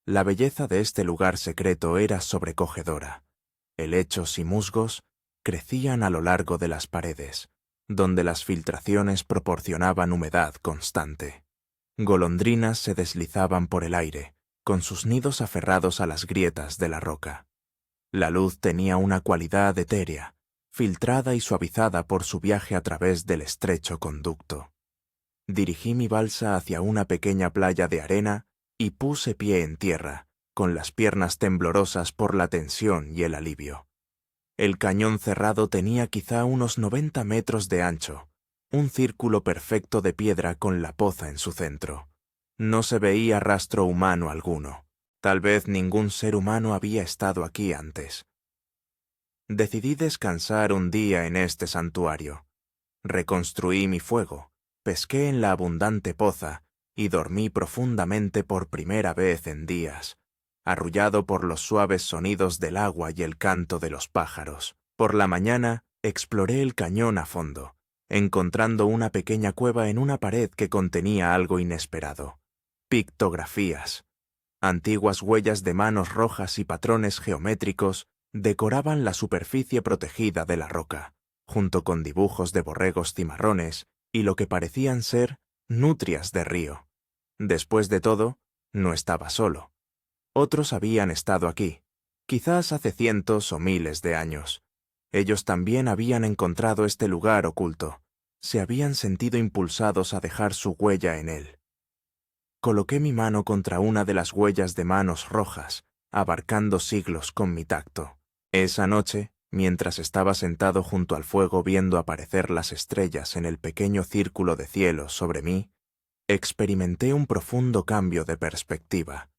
Speaker 1: La belleza de este lugar secreto era sobrecogedora. Helechos y musgos crecían a lo largo de las paredes, donde las filtraciones proporcionaban humedad constante. Golondrinas se deslizaban por el aire, con sus nidos aferrados a las grietas de la roca. La luz tenía una cualidad etérea, filtrada y suavizada por su viaje a través del estrecho conducto. Dirigí mi balsa hacia una pequeña playa de arena y puse pie en tierra, con las piernas temblorosas por la tensión y el alivio. El cañón cerrado tenía quizá unos 90 metros de ancho, un círculo perfecto de piedra con la poza en su centro. No se veía rastro humano alguno. Tal vez ningún ser humano había estado aquí antes. Decidí descansar un día en este santuario. Reconstruí mi fuego, pesqué en la abundante poza y dormí profundamente por primera vez en días, arrullado por los suaves sonidos del agua y el canto de los pájaros. Por la mañana exploré el cañón a fondo, encontrando una pequeña cueva en una pared que contenía algo inesperado. Pictografías. Antiguas huellas de manos rojas y patrones geométricos decoraban la superficie protegida de la roca, junto con dibujos de borregos cimarrones y lo que parecían ser nutrias de río. Después de todo, no estaba solo. Otros habían estado aquí, quizás hace cientos o miles de años. Ellos también habían encontrado este lugar oculto, se habían sentido impulsados a dejar su huella en él. Coloqué mi mano contra una de las huellas de manos rojas, abarcando siglos con mi tacto. Esa noche, mientras estaba sentado junto al fuego viendo aparecer las estrellas en el pequeño círculo de cielo sobre mí, experimenté un profundo cambio de perspectiva.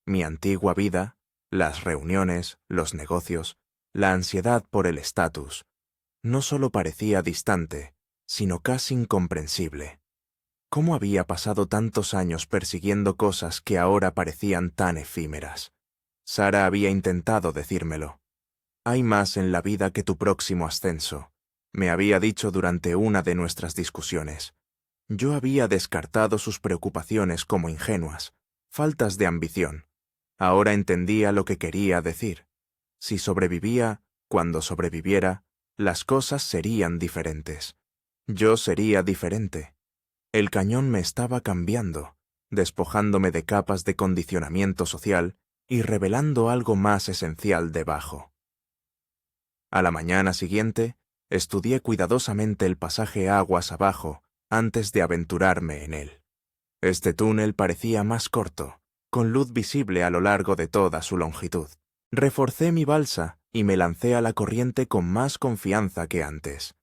Speaker 1: Mi antigua vida, las reuniones, los negocios, la ansiedad por el estatus, no solo parecía distante, sino casi incomprensible. ¿Cómo había pasado tantos años persiguiendo cosas que ahora parecían tan efímeras? Sara había intentado decírmelo. Hay más en la vida que tu próximo ascenso, me había dicho durante una de nuestras discusiones. Yo había descartado sus preocupaciones como ingenuas, faltas de ambición. Ahora entendía lo que quería decir. Si sobrevivía, cuando sobreviviera, las cosas serían diferentes. Yo sería diferente. El cañón me estaba cambiando, despojándome de capas de condicionamiento social y revelando algo más esencial debajo. A la mañana siguiente, estudié cuidadosamente el pasaje aguas abajo antes de aventurarme en él. Este túnel parecía más corto, con luz visible a lo largo de toda su longitud. Reforcé mi balsa y me lancé a la corriente con más confianza que antes.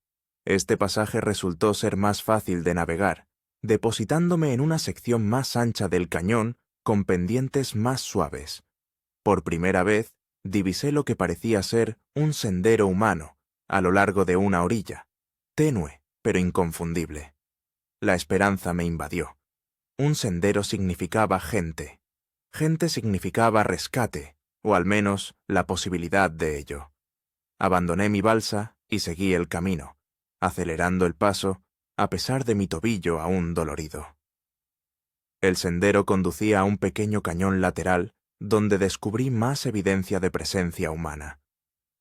Speaker 1: Este pasaje resultó ser más fácil de navegar, depositándome en una sección más ancha del cañón con pendientes más suaves. Por primera vez, divisé lo que parecía ser un sendero humano a lo largo de una orilla, tenue pero inconfundible. La esperanza me invadió. Un sendero significaba gente. Gente significaba rescate, o al menos la posibilidad de ello. Abandoné mi balsa y seguí el camino, acelerando el paso, a pesar de mi tobillo aún dolorido. El sendero conducía a un pequeño cañón lateral donde descubrí más evidencia de presencia humana.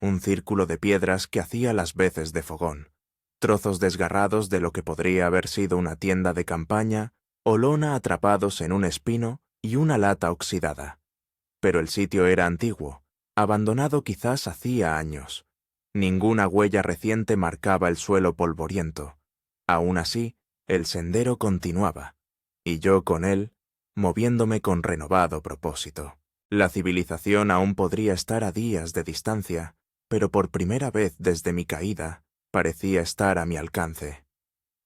Speaker 1: Un círculo de piedras que hacía las veces de fogón, trozos desgarrados de lo que podría haber sido una tienda de campaña o lona atrapados en un espino y una lata oxidada. Pero el sitio era antiguo, abandonado quizás hacía años. Ninguna huella reciente marcaba el suelo polvoriento. Aún así, el sendero continuaba, y yo con él, moviéndome con renovado propósito. La civilización aún podría estar a días de distancia, pero por primera vez desde mi caída, parecía estar a mi alcance.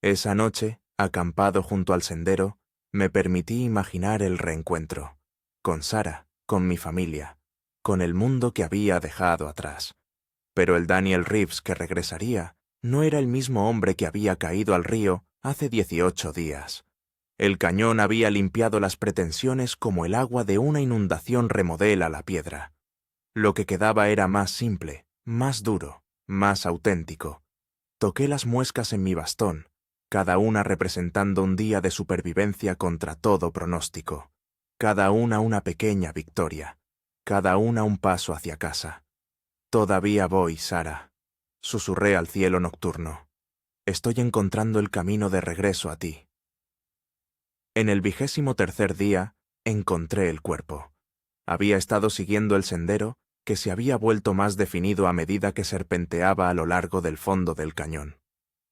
Speaker 1: Esa noche, acampado junto al sendero, me permití imaginar el reencuentro, con Sara, con mi familia, con el mundo que había dejado atrás. Pero el Daniel Reeves que regresaría no era el mismo hombre que había caído al río hace 18 días. El cañón había limpiado las pretensiones como el agua de una inundación remodela la piedra. Lo que quedaba era más simple, más duro, más auténtico. Toqué las muescas en mi bastón, cada una representando un día de supervivencia contra todo pronóstico, cada una pequeña victoria, cada una un paso hacia casa. Todavía voy, Sara, susurré al cielo nocturno. Estoy encontrando el camino de regreso a ti. En el 23º día, encontré el cuerpo. Había estado siguiendo el sendero, que se había vuelto más definido a medida que serpenteaba a lo largo del fondo del cañón.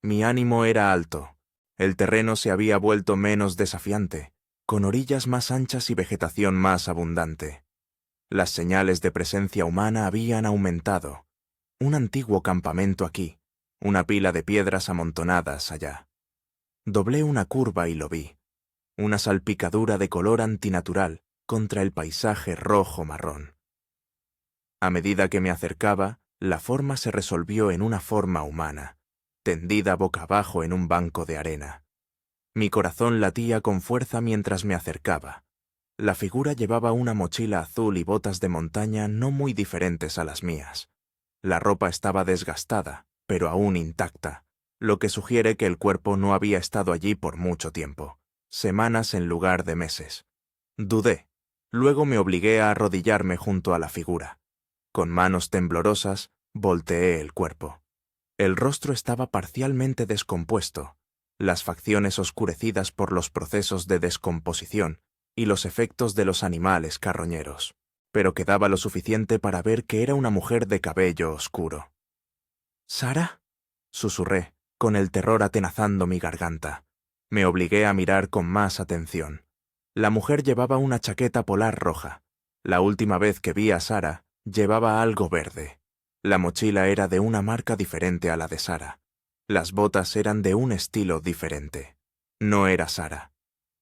Speaker 1: Mi ánimo era alto. El terreno se había vuelto menos desafiante, con orillas más anchas y vegetación más abundante. Las señales de presencia humana habían aumentado. Un antiguo campamento aquí, una pila de piedras amontonadas allá. Doblé una curva y lo vi. Una salpicadura de color antinatural contra el paisaje rojo-marrón. A medida que me acercaba, la forma se resolvió en una forma humana, tendida boca abajo en un banco de arena. Mi corazón latía con fuerza mientras me acercaba. La figura llevaba una mochila azul y botas de montaña no muy diferentes a las mías. La ropa estaba desgastada, pero aún intacta, lo que sugiere que el cuerpo no había estado allí por mucho tiempo, semanas en lugar de meses. Dudé. Luego me obligué a arrodillarme junto a la figura. Con manos temblorosas, volteé el cuerpo. El rostro estaba parcialmente descompuesto, las facciones oscurecidas por los procesos de descomposición y los efectos de los animales carroñeros, pero quedaba lo suficiente para ver que era una mujer de cabello oscuro. ¿Sara? Susurré, con el terror atenazando mi garganta. Me obligué a mirar con más atención. La mujer llevaba una chaqueta polar roja. La última vez que vi a Sara, llevaba algo verde. La mochila era de una marca diferente a la de Sara. Las botas eran de un estilo diferente. No era Sara.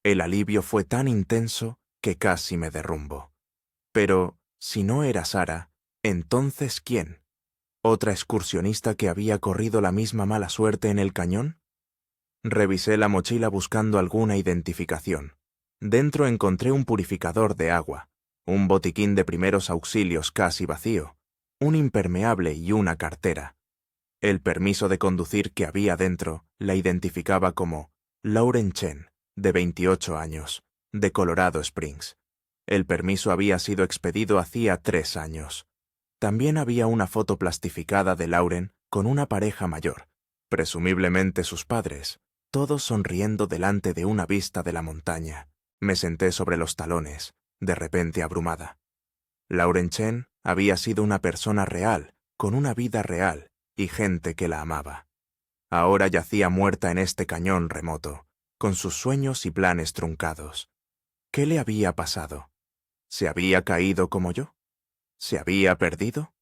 Speaker 1: El alivio fue tan intenso que casi me derrumbo. Pero, si no era Sara, ¿entonces quién? ¿Otra excursionista que había corrido la misma mala suerte en el cañón? Revisé la mochila buscando alguna identificación. Dentro encontré un purificador de agua, un botiquín de primeros auxilios casi vacío, un impermeable y una cartera. El permiso de conducir que había dentro la identificaba como Lauren Chen, de 28 años, de Colorado Springs. El permiso había sido expedido hacía 3 años. También había una foto plastificada de Lauren con una pareja mayor, presumiblemente sus padres, todos sonriendo delante de una vista de la montaña. Me senté sobre los talones, de repente abrumada. Lauren Chen había sido una persona real, con una vida real y gente que la amaba. Ahora yacía muerta en este cañón remoto, con sus sueños y planes truncados. ¿Qué le había pasado? ¿Se había caído como yo? ¿Se había perdido?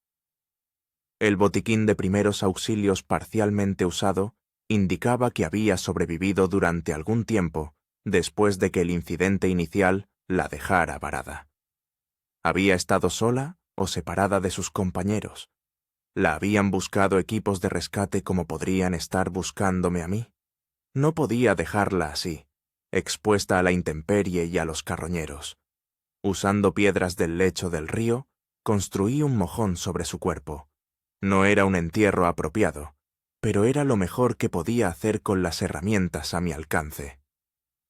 Speaker 1: El botiquín de primeros auxilios parcialmente usado indicaba que había sobrevivido durante algún tiempo después de que el incidente inicial la dejara varada. ¿Había estado sola o separada de sus compañeros? ¿La habían buscado equipos de rescate como podrían estar buscándome a mí? No podía dejarla así, expuesta a la intemperie y a los carroñeros. Usando piedras del lecho del río, construí un mojón sobre su cuerpo. No era un entierro apropiado, pero era lo mejor que podía hacer con las herramientas a mi alcance.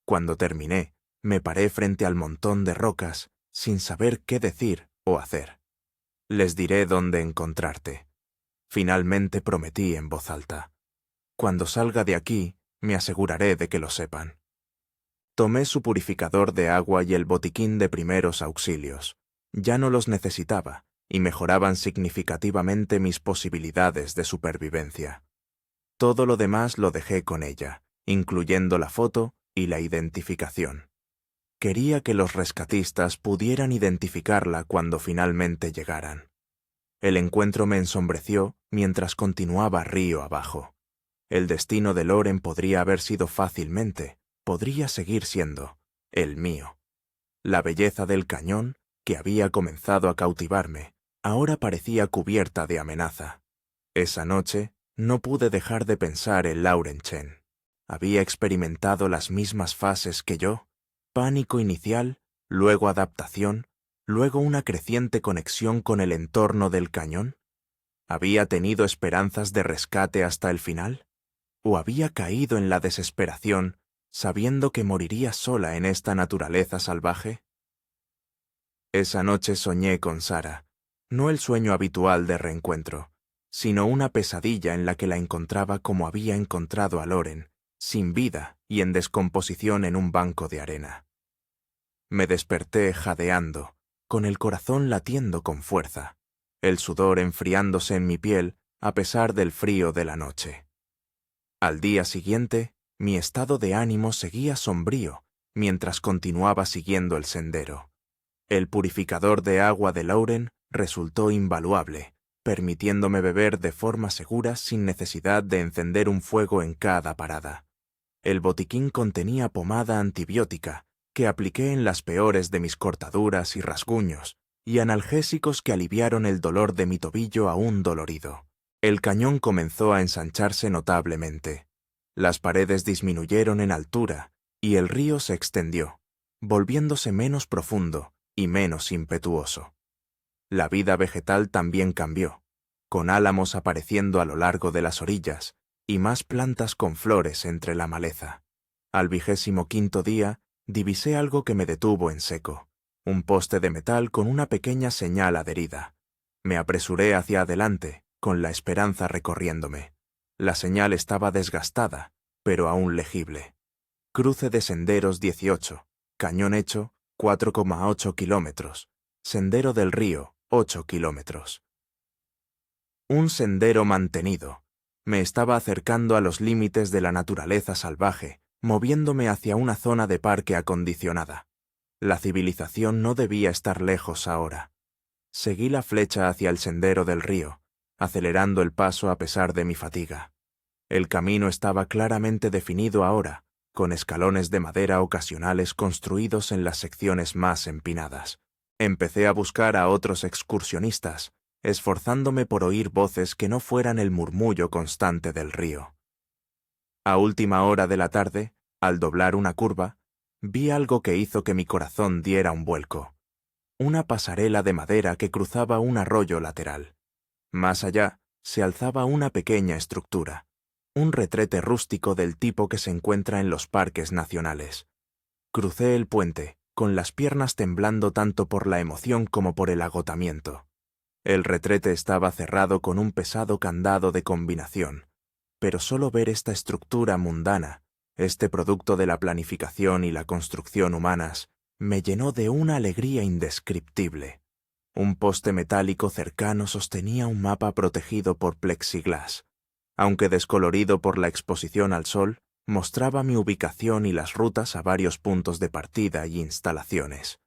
Speaker 1: Cuando terminé, me paré frente al montón de rocas, sin saber qué decir o hacer. Les diré dónde encontrarte. Finalmente prometí en voz alta. Cuando salga de aquí, me aseguraré de que lo sepan. Tomé su purificador de agua y el botiquín de primeros auxilios. Ya no los necesitaba, y mejoraban significativamente mis posibilidades de supervivencia. Todo lo demás lo dejé con ella, incluyendo la foto y la identificación. Quería que los rescatistas pudieran identificarla cuando finalmente llegaran. El encuentro me ensombreció mientras continuaba río abajo. El destino de Lauren podría haber sido podría seguir siendo, el mío. La belleza del cañón, que había comenzado a cautivarme, ahora parecía cubierta de amenaza. Esa noche no pude dejar de pensar en Lauren Chen. Había experimentado las mismas fases que yo: pánico inicial, luego adaptación, luego una creciente conexión con el entorno del cañón. ¿Había tenido esperanzas de rescate hasta el final? ¿O había caído en la desesperación, sabiendo que moriría sola en esta naturaleza salvaje? Esa noche soñé con Sara, no el sueño habitual de reencuentro, sino una pesadilla en la que la encontraba como había encontrado a Lauren, sin vida y en descomposición en un banco de arena. Me desperté jadeando, con el corazón latiendo con fuerza, el sudor enfriándose en mi piel a pesar del frío de la noche. Al día siguiente, mi estado de ánimo seguía sombrío mientras continuaba siguiendo el sendero. El purificador de agua de Lauren resultó invaluable, permitiéndome beber de forma segura sin necesidad de encender un fuego en cada parada. El botiquín contenía pomada antibiótica, que apliqué en las peores de mis cortaduras y rasguños, y analgésicos que aliviaron el dolor de mi tobillo aún dolorido. El cañón comenzó a ensancharse notablemente. Las paredes disminuyeron en altura, y el río se extendió, volviéndose menos profundo y menos impetuoso. La vida vegetal también cambió, con álamos apareciendo a lo largo de las orillas y más plantas con flores entre la maleza. Al 25º día, divisé algo que me detuvo en seco, un poste de metal con una pequeña señal adherida. Me apresuré hacia adelante, con la esperanza recorriéndome. La señal estaba desgastada, pero aún legible. Cruce de senderos 18, cañón hecho 4,8 kilómetros, sendero del río 8 kilómetros. Un sendero mantenido. Me estaba acercando a los límites de la naturaleza salvaje, moviéndome hacia una zona de parque acondicionada. La civilización no debía estar lejos ahora. Seguí la flecha hacia el sendero del río, acelerando el paso a pesar de mi fatiga. El camino estaba claramente definido ahora, con escalones de madera ocasionales construidos en las secciones más empinadas. Empecé a buscar a otros excursionistas, esforzándome por oír voces que no fueran el murmullo constante del río. A última hora de la tarde, al doblar una curva, vi algo que hizo que mi corazón diera un vuelco. Una pasarela de madera que cruzaba un arroyo lateral. Más allá, se alzaba una pequeña estructura, un retrete rústico del tipo que se encuentra en los parques nacionales. Crucé el puente, con las piernas temblando tanto por la emoción como por el agotamiento. El retrete estaba cerrado con un pesado candado de combinación, pero solo ver esta estructura mundana, este producto de la planificación y la construcción humanas, me llenó de una alegría indescriptible. Un poste metálico cercano sostenía un mapa protegido por plexiglas. Aunque descolorido por la exposición al sol, mostraba mi ubicación y las rutas a varios puntos de partida y instalaciones.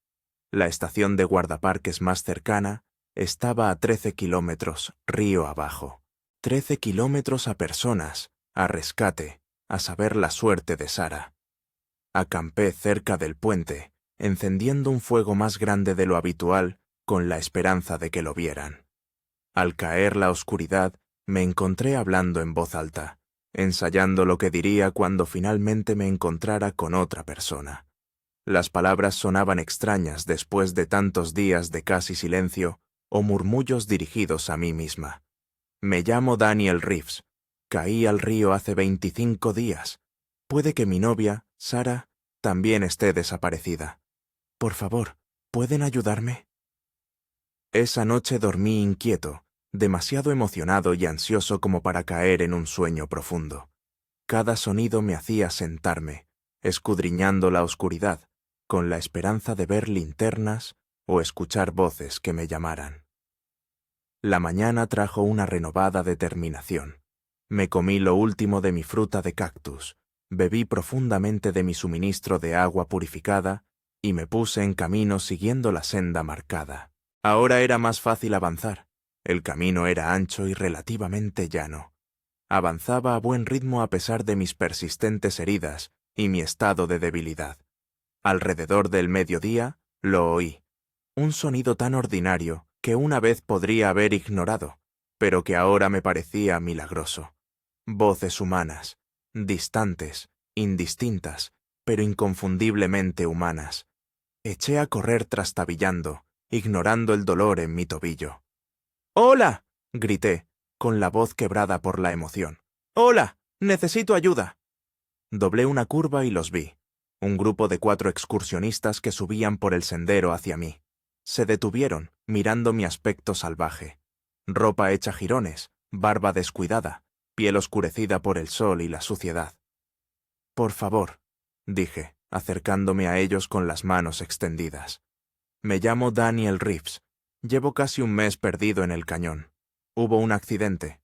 Speaker 1: La estación de guardaparques más cercana estaba a 13 kilómetros río abajo. 13 kilómetros a personas, a rescate, a saber la suerte de Sara. Acampé cerca del puente, encendiendo un fuego más grande de lo habitual, con la esperanza de que lo vieran. Al caer la oscuridad, me encontré hablando en voz alta, ensayando lo que diría cuando finalmente me encontrara con otra persona. Las palabras sonaban extrañas después de tantos días de casi silencio o murmullos dirigidos a mí misma. Me llamo Daniel Reeves. Caí al río hace 25 días. Puede que mi novia, Sara, también esté desaparecida. Por favor, ¿pueden ayudarme? Esa noche dormí inquieto, demasiado emocionado y ansioso como para caer en un sueño profundo. Cada sonido me hacía sentarme, escudriñando la oscuridad, con la esperanza de ver linternas o escuchar voces que me llamaran. La mañana trajo una renovada determinación. Me comí lo último de mi fruta de cactus, bebí profundamente de mi suministro de agua purificada y me puse en camino siguiendo la senda marcada. Ahora era más fácil avanzar. El camino era ancho y relativamente llano. Avanzaba a buen ritmo a pesar de mis persistentes heridas y mi estado de debilidad. Alrededor del mediodía, lo oí. Un sonido tan ordinario que una vez podría haber ignorado, pero que ahora me parecía milagroso. Voces humanas, distantes, indistintas, pero inconfundiblemente humanas. Eché a correr trastabillando, ignorando el dolor en mi tobillo. ¡Hola!, grité, con la voz quebrada por la emoción. ¡Hola! ¡Necesito ayuda! Doblé una curva y los vi. Un grupo de 4 excursionistas que subían por el sendero hacia mí. Se detuvieron, mirando mi aspecto salvaje. Ropa hecha jirones, barba descuidada, piel oscurecida por el sol y la suciedad. «Por favor», dije, acercándome a ellos con las manos extendidas. «Me llamo Daniel Reeves. Llevo casi un mes perdido en el cañón. Hubo un accidente».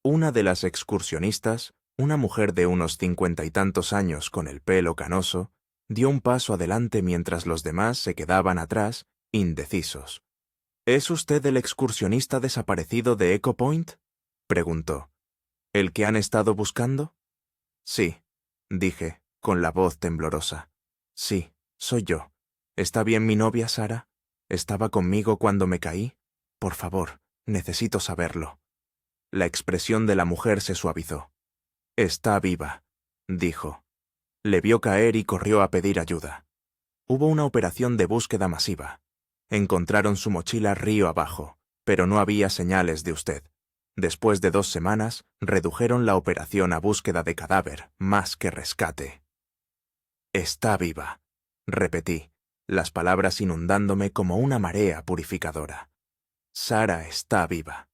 Speaker 1: Una de las excursionistas, una mujer de unos 50 y tantos años con el pelo canoso, dio un paso adelante mientras los demás se quedaban atrás, indecisos. «¿Es usted el excursionista desaparecido de Echo Point?», preguntó. «¿El que han estado buscando?». «Sí», dije, con la voz temblorosa. «Sí, soy yo. ¿Está bien mi novia, Sara? ¿Estaba conmigo cuando me caí? Por favor, necesito saberlo». La expresión de la mujer se suavizó. «Está viva», dijo. Le vio caer y corrió a pedir ayuda. Hubo una operación de búsqueda masiva. Encontraron su mochila río abajo, pero no había señales de usted. Después de 2 semanas, redujeron la operación a búsqueda de cadáver, más que rescate. «Está viva», repetí, las palabras inundándome como una marea purificadora. «Sara está viva».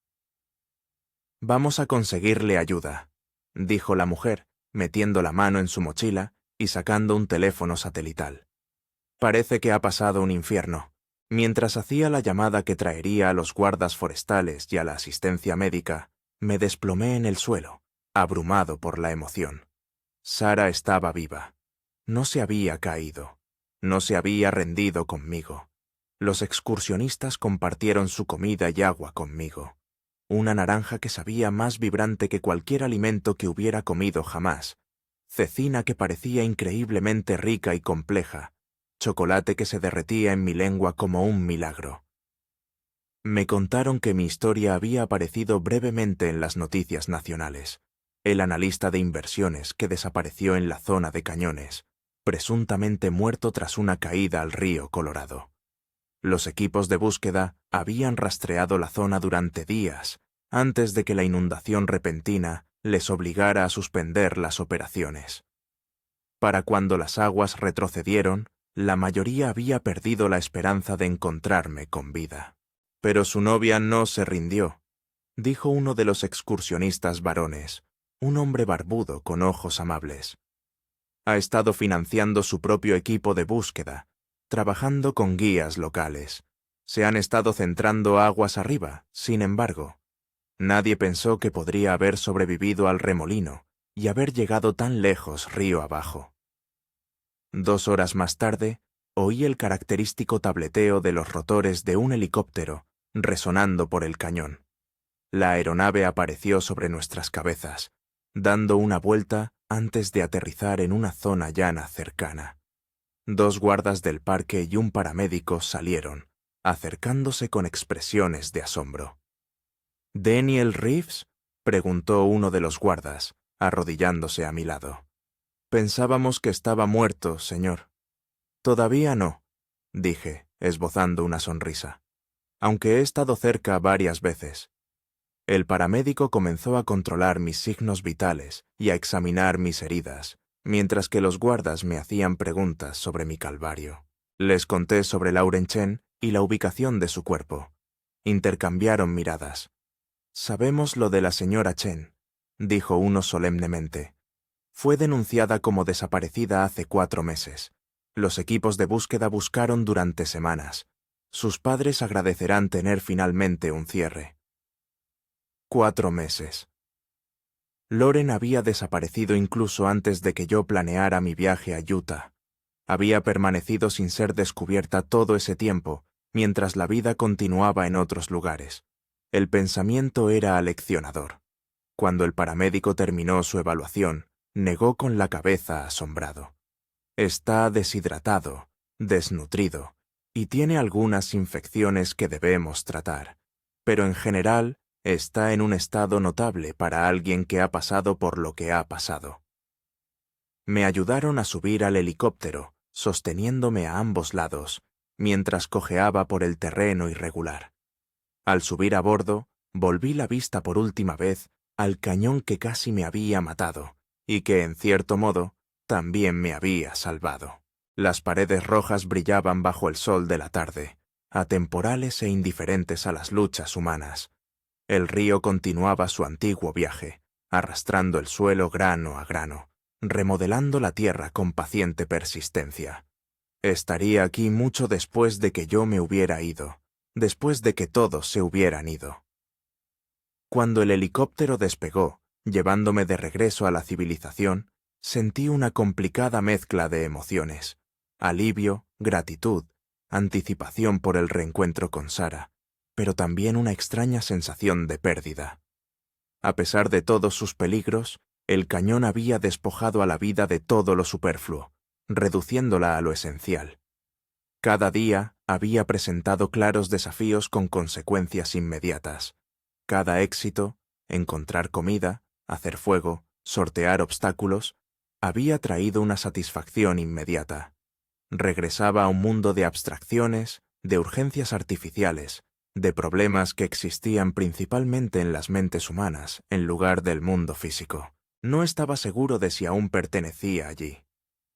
Speaker 1: «Vamos a conseguirle ayuda», dijo la mujer, metiendo la mano en su mochila y sacando un teléfono satelital. «Parece que ha pasado un infierno». Mientras hacía la llamada que traería a los guardas forestales y a la asistencia médica, me desplomé en el suelo, abrumado por la emoción. Sara estaba viva. No se había caído. No se había rendido conmigo. Los excursionistas compartieron su comida y agua conmigo. Una naranja que sabía más vibrante que cualquier alimento que hubiera comido jamás. Cecina que parecía increíblemente rica y compleja. Chocolate que se derretía en mi lengua como un milagro. Me contaron que mi historia había aparecido brevemente en las noticias nacionales. El analista de inversiones que desapareció en la zona de Cañones, presuntamente muerto tras una caída al río Colorado. Los equipos de búsqueda habían rastreado la zona durante días, antes de que la inundación repentina les obligara a suspender las operaciones. Para cuando las aguas retrocedieron, la mayoría había perdido la esperanza de encontrarme con vida. Pero su novia no se rindió, dijo uno de los excursionistas varones, un hombre barbudo con ojos amables. Ha estado financiando su propio equipo de búsqueda, trabajando con guías locales. Se han estado centrando aguas arriba, sin embargo. Nadie pensó que podría haber sobrevivido al remolino y haber llegado tan lejos río abajo. 2 horas más tarde, oí el característico tableteo de los rotores de un helicóptero resonando por el cañón. La aeronave apareció sobre nuestras cabezas, dando una vuelta antes de aterrizar en una zona llana cercana. 2 guardas del parque y un paramédico salieron, acercándose con expresiones de asombro. «¿Daniel Reeves?», preguntó uno de los guardas, arrodillándose a mi lado. «Pensábamos que estaba muerto, señor». «Todavía no», dije, esbozando una sonrisa, «aunque he estado cerca varias veces». El paramédico comenzó a controlar mis signos vitales y a examinar mis heridas, mientras que los guardas me hacían preguntas sobre mi calvario. Les conté sobre Lauren Chen y la ubicación de su cuerpo. Intercambiaron miradas. «Sabemos lo de la señora Chen», dijo uno solemnemente. «Fue denunciada como desaparecida hace 4 meses. Los equipos de búsqueda buscaron durante semanas. Sus padres agradecerán tener finalmente un cierre». 4 meses. Loren había desaparecido incluso antes de que yo planeara mi viaje a Utah. Había permanecido sin ser descubierta todo ese tiempo, mientras la vida continuaba en otros lugares. El pensamiento era aleccionador. Cuando el paramédico terminó su evaluación, negó con la cabeza asombrado. Está deshidratado, desnutrido, y tiene algunas infecciones que debemos tratar, pero en general está en un estado notable para alguien que ha pasado por lo que ha pasado. Me ayudaron a subir al helicóptero, sosteniéndome a ambos lados, mientras cojeaba por el terreno irregular. Al subir a bordo, volví la vista por última vez al cañón que casi me había matado, y que, en cierto modo, también me había salvado. Las paredes rojas brillaban bajo el sol de la tarde, atemporales e indiferentes a las luchas humanas. El río continuaba su antiguo viaje, arrastrando el suelo grano a grano, remodelando la tierra con paciente persistencia. Estaría aquí mucho después de que yo me hubiera ido, después de que todos se hubieran ido. Cuando el helicóptero despegó, llevándome de regreso a la civilización, sentí una complicada mezcla de emociones: alivio, gratitud, anticipación por el reencuentro con Sara, pero también una extraña sensación de pérdida. A pesar de todos sus peligros, el cañón había despojado a la vida de todo lo superfluo, reduciéndola a lo esencial. Cada día había presentado claros desafíos con consecuencias inmediatas. Cada éxito, encontrar comida, hacer fuego, sortear obstáculos, había traído una satisfacción inmediata. Regresaba a un mundo de abstracciones, de urgencias artificiales, de problemas que existían principalmente en las mentes humanas en lugar del mundo físico. No estaba seguro de si aún pertenecía allí.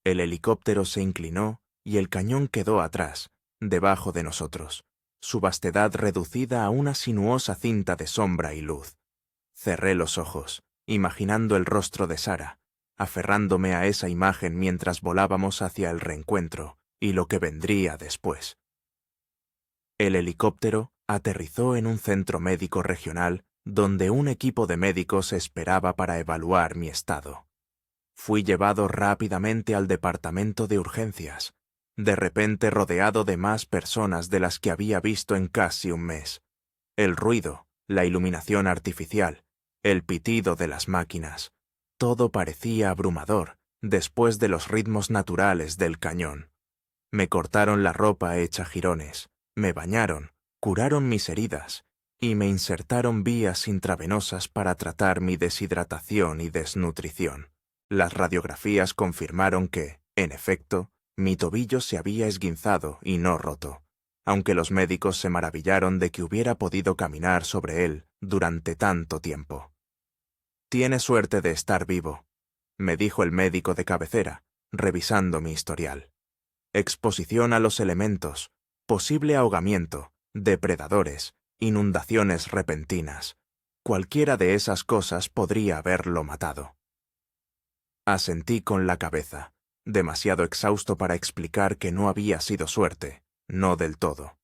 Speaker 1: El helicóptero se inclinó y el cañón quedó atrás, debajo de nosotros, su vastedad reducida a una sinuosa cinta de sombra y luz. Cerré los ojos, imaginando el rostro de Sara, aferrándome a esa imagen mientras volábamos hacia el reencuentro y lo que vendría después. El helicóptero aterrizó en un centro médico regional donde un equipo de médicos esperaba para evaluar mi estado. Fui llevado rápidamente al departamento de urgencias, de repente rodeado de más personas de las que había visto en casi un mes. El ruido, la iluminación artificial, el pitido de las máquinas, todo parecía abrumador después de los ritmos naturales del cañón. Me cortaron la ropa hecha jirones, me bañaron, curaron mis heridas y me insertaron vías intravenosas para tratar mi deshidratación y desnutrición. Las radiografías confirmaron que, en efecto, mi tobillo se había esguinzado y no roto, aunque los médicos se maravillaron de que hubiera podido caminar sobre él durante tanto tiempo. «Tiene suerte de estar vivo», me dijo el médico de cabecera, revisando mi historial. «Exposición a los elementos, posible ahogamiento, depredadores, inundaciones repentinas. Cualquiera de esas cosas podría haberlo matado». Asentí con la cabeza, demasiado exhausto para explicar que no había sido suerte, no del todo.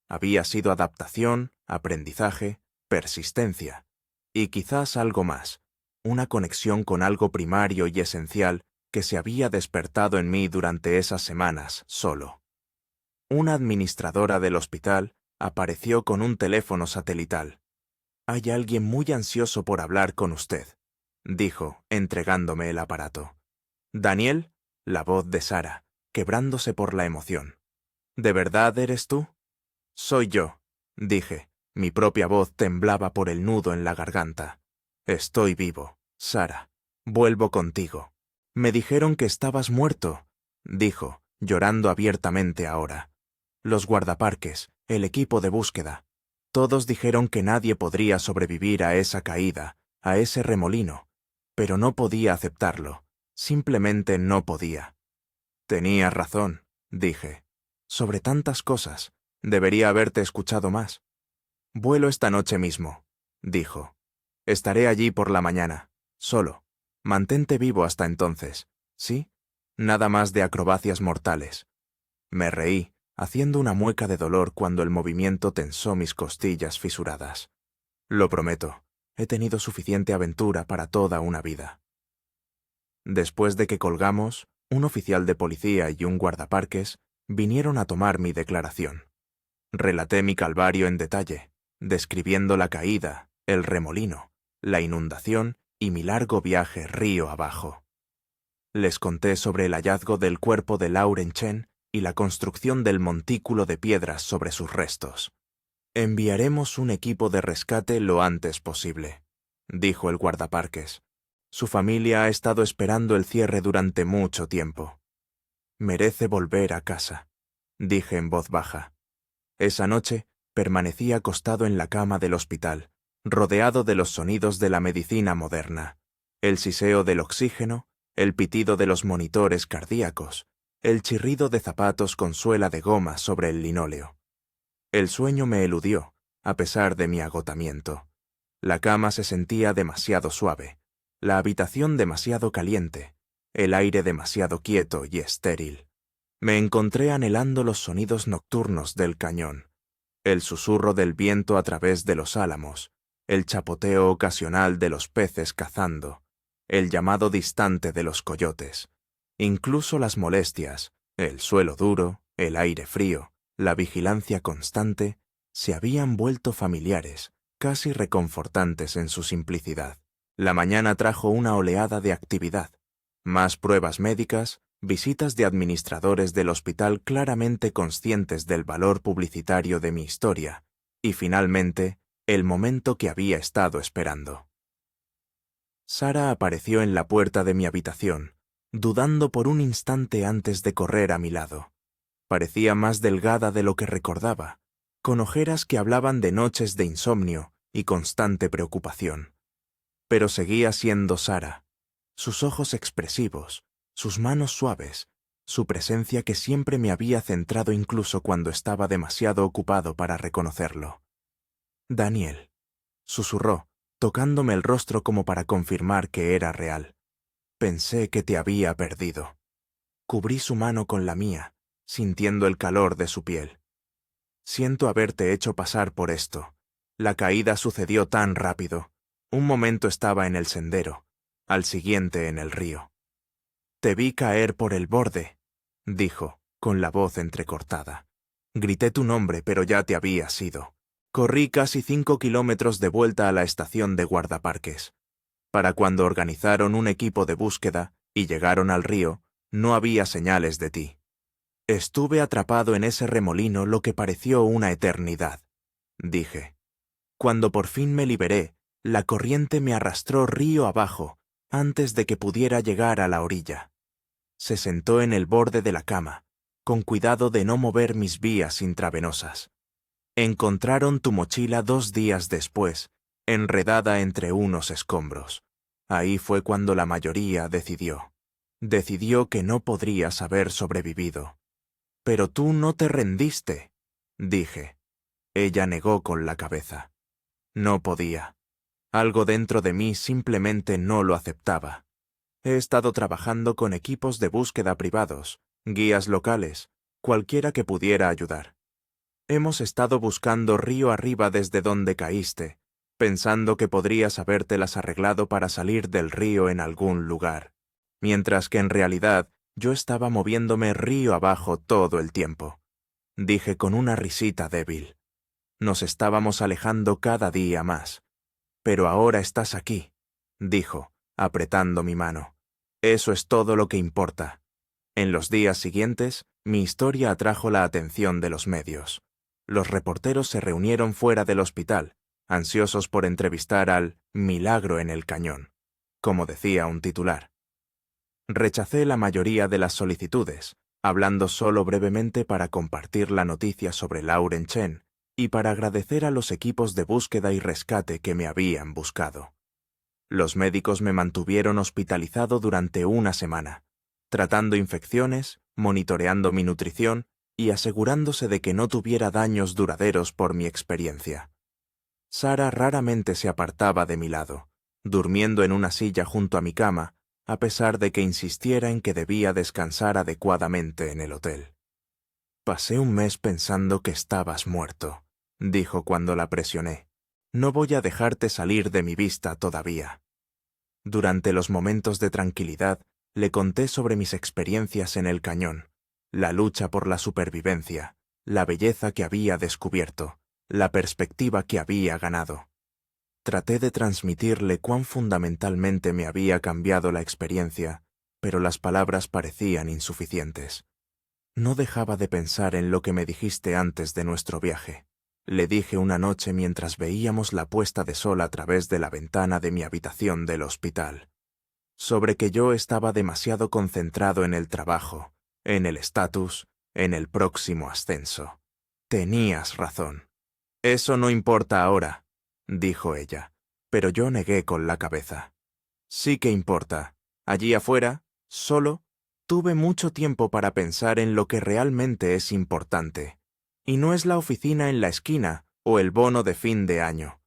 Speaker 1: Había sido adaptación, aprendizaje, persistencia, y quizás algo más, una conexión con algo primario y esencial que se había despertado en mí durante esas semanas solo. Una administradora del hospital apareció con un teléfono satelital. «Hay alguien muy ansioso por hablar con usted», dijo, entregándome el aparato. «Daniel», la voz de Sara, quebrándose por la emoción. «¿De verdad eres tú?» «Soy yo», dije. Mi propia voz temblaba por el nudo en la garganta. «Estoy vivo, Sara. Vuelvo contigo». «Me dijeron que estabas muerto», dijo, llorando abiertamente ahora. «Los guardaparques, el equipo de búsqueda. Todos dijeron que nadie podría sobrevivir a esa caída, a ese remolino. Pero no podía aceptarlo. Simplemente no podía». «Tenías razón», dije. «Sobre tantas cosas. Debería haberte escuchado más». «Vuelo esta noche mismo», dijo. «Estaré allí por la mañana, solo. Mantente vivo hasta entonces, ¿sí? Nada más de acrobacias mortales». Me reí, haciendo una mueca de dolor cuando el movimiento tensó mis costillas fisuradas. «Lo prometo. He tenido suficiente aventura para toda una vida. Después de que colgamos, un oficial de policía y un guardaparques vinieron a tomar mi declaración. Relaté mi calvario en detalle, describiendo la caída, el remolino, la inundación y mi largo viaje río abajo. Les conté sobre el hallazgo del cuerpo de Lauren Chen y la construcción del montículo de piedras sobre sus restos. «Enviaremos un equipo de rescate lo antes posible», dijo el guardaparques. «Su familia ha estado esperando el cierre durante mucho tiempo. Merece volver a casa», dije en voz baja. Esa noche permanecí acostado en la cama del hospital, rodeado de los sonidos de la medicina moderna, el siseo del oxígeno, el pitido de los monitores cardíacos, el chirrido de zapatos con suela de goma sobre el linóleo. El sueño me eludió, a pesar de mi agotamiento. La cama se sentía demasiado suave, la habitación demasiado caliente, el aire demasiado quieto y estéril. Me encontré anhelando los sonidos nocturnos del cañón, el susurro del viento a través de los álamos, el chapoteo ocasional de los peces cazando, el llamado distante de los coyotes, incluso las molestias, el suelo duro, el aire frío, la vigilancia constante, se habían vuelto familiares, casi reconfortantes en su simplicidad. La mañana trajo una oleada de actividad, más pruebas médicas, visitas de administradores del hospital claramente conscientes del valor publicitario de mi historia, y finalmente, el momento que había estado esperando. Sara apareció en la puerta de mi habitación, dudando por un instante antes de correr a mi lado. Parecía más delgada de lo que recordaba, con ojeras que hablaban de noches de insomnio y constante preocupación. Pero seguía siendo Sara, sus ojos expresivos, sus manos suaves, su presencia que siempre me había centrado incluso cuando estaba demasiado ocupado para reconocerlo. «Daniel», susurró, tocándome el rostro como para confirmar que era real. «Pensé que te había perdido». Cubrí su mano con la mía, sintiendo el calor de su piel. «Siento haberte hecho pasar por esto. La caída sucedió tan rápido. Un momento estaba en el sendero, al siguiente en el río. Te vi caer por el borde», dijo, con la voz entrecortada. «Grité tu nombre, pero ya te habías ido. Corrí casi 5 kilómetros de vuelta a la estación de guardaparques. Para cuando organizaron un equipo de búsqueda y llegaron al río, no había señales de ti. Estuve atrapado en ese remolino lo que pareció una eternidad», dije. «Cuando por fin me liberé, la corriente me arrastró río abajo antes de que pudiera llegar a la orilla». Se sentó en el borde de la cama, con cuidado de no mover mis vías intravenosas. «Encontraron tu mochila 2 días después, enredada entre unos escombros. Ahí fue cuando la mayoría decidió. Decidió que no podrías haber sobrevivido. Pero tú no te rendiste», dije. Ella negó con la cabeza. «No podía. Algo dentro de mí simplemente no lo aceptaba. He estado trabajando con equipos de búsqueda privados, guías locales, cualquiera que pudiera ayudar. Hemos estado buscando río arriba desde donde caíste, pensando que podrías habértelas arreglado para salir del río en algún lugar, mientras que en realidad yo estaba moviéndome río abajo todo el tiempo», dije con una risita débil. «Nos estábamos alejando cada día más. Pero ahora estás aquí», dijo, apretando mi mano. «Eso es todo lo que importa». En los días siguientes, mi historia atrajo la atención de los medios. Los reporteros se reunieron fuera del hospital, ansiosos por entrevistar al «milagro en el cañón», como decía un titular. Rechacé la mayoría de las solicitudes, hablando solo brevemente para compartir la noticia sobre Lauren Chen y para agradecer a los equipos de búsqueda y rescate que me habían buscado. Los médicos me mantuvieron hospitalizado durante una semana, tratando infecciones, monitoreando mi nutrición y asegurándose de que no tuviera daños duraderos por mi experiencia. Sara raramente se apartaba de mi lado, durmiendo en una silla junto a mi cama, a pesar de que insistiera en que debía descansar adecuadamente en el hotel. «Pasé un mes pensando que estabas muerto», dijo cuando la presioné. No voy a dejarte salir de mi vista todavía. Durante los momentos de tranquilidad, le conté sobre mis experiencias en el cañón, la lucha por la supervivencia, la belleza que había descubierto, la perspectiva que había ganado. Traté de transmitirle cuán fundamentalmente me había cambiado la experiencia, pero las palabras parecían insuficientes. No dejaba de pensar en lo que me dijiste antes de nuestro viaje. Le dije una noche mientras veíamos la puesta de sol a través de la ventana de mi habitación del hospital. Sobre que yo estaba demasiado concentrado en el trabajo, en el estatus, en el próximo ascenso. Tenías razón. Eso no importa ahora, dijo ella, pero yo negué con la cabeza. Sí que importa. Allí afuera, solo, tuve mucho tiempo para pensar en lo que realmente es importante. Y no es la oficina en la esquina o el bono de fin de año.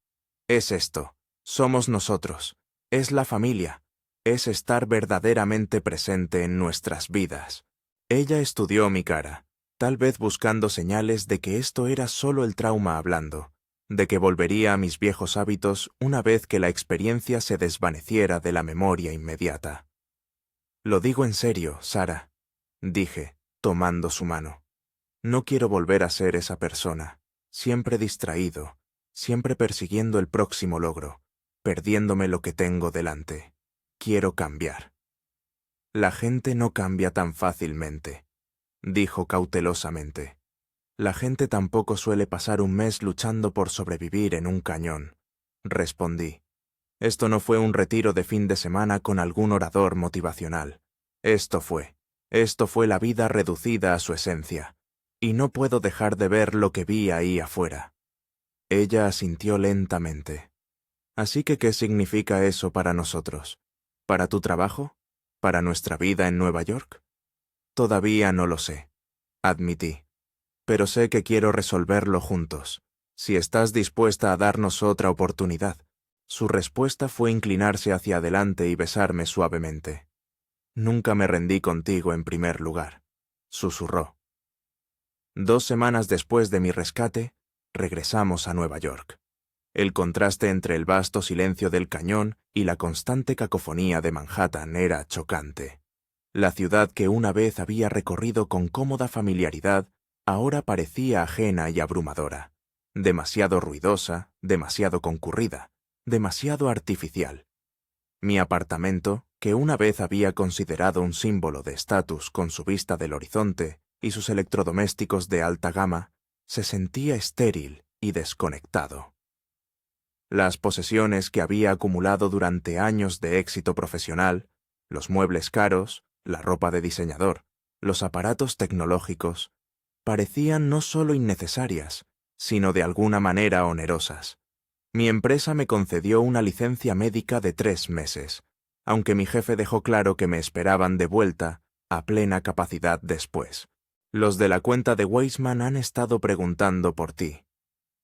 Speaker 1: Es esto. Somos nosotros. Es la familia. Es estar verdaderamente presente en nuestras vidas. Ella estudió mi cara, tal vez buscando señales de que esto era solo el trauma hablando, de que volvería a mis viejos hábitos una vez que la experiencia se desvaneciera de la memoria inmediata. Lo digo en serio, Sara, dije, tomando su mano. No quiero volver a ser esa persona, siempre distraído, siempre persiguiendo el próximo logro, perdiéndome lo que tengo delante. Quiero cambiar. La gente no cambia tan fácilmente, dijo cautelosamente. La gente tampoco suele pasar un mes luchando por sobrevivir en un cañón, respondí. Esto no fue un retiro de fin de semana con algún orador motivacional. Esto fue la vida reducida a su esencia, y no puedo dejar de ver lo que vi ahí afuera. Ella asintió lentamente. Así que, ¿qué significa eso para nosotros? ¿Para tu trabajo? ¿Para nuestra vida en Nueva York? Todavía no lo sé, admití. Pero sé que quiero resolverlo juntos, si estás dispuesta a darnos otra oportunidad. Su respuesta fue inclinarse hacia adelante y besarme suavemente. Nunca me rendí contigo en primer lugar, susurró. 2 semanas después de mi rescate, regresamos a Nueva York. El contraste entre el vasto silencio del cañón y la constante cacofonía de Manhattan era chocante. La ciudad que una vez había recorrido con cómoda familiaridad ahora parecía ajena y abrumadora, demasiado ruidosa, demasiado concurrida, demasiado artificial. Mi apartamento, que una vez había considerado un símbolo de estatus con su vista del horizonte y sus electrodomésticos de alta gama, se sentía estéril y desconectado. Las posesiones que había acumulado durante años de éxito profesional, los muebles caros, la ropa de diseñador, los aparatos tecnológicos, parecían no solo innecesarias, sino de alguna manera onerosas. Mi empresa me concedió una licencia médica de 3 meses, aunque mi jefe dejó claro que me esperaban de vuelta a plena capacidad después. Los de la cuenta de Weissman han estado preguntando por ti,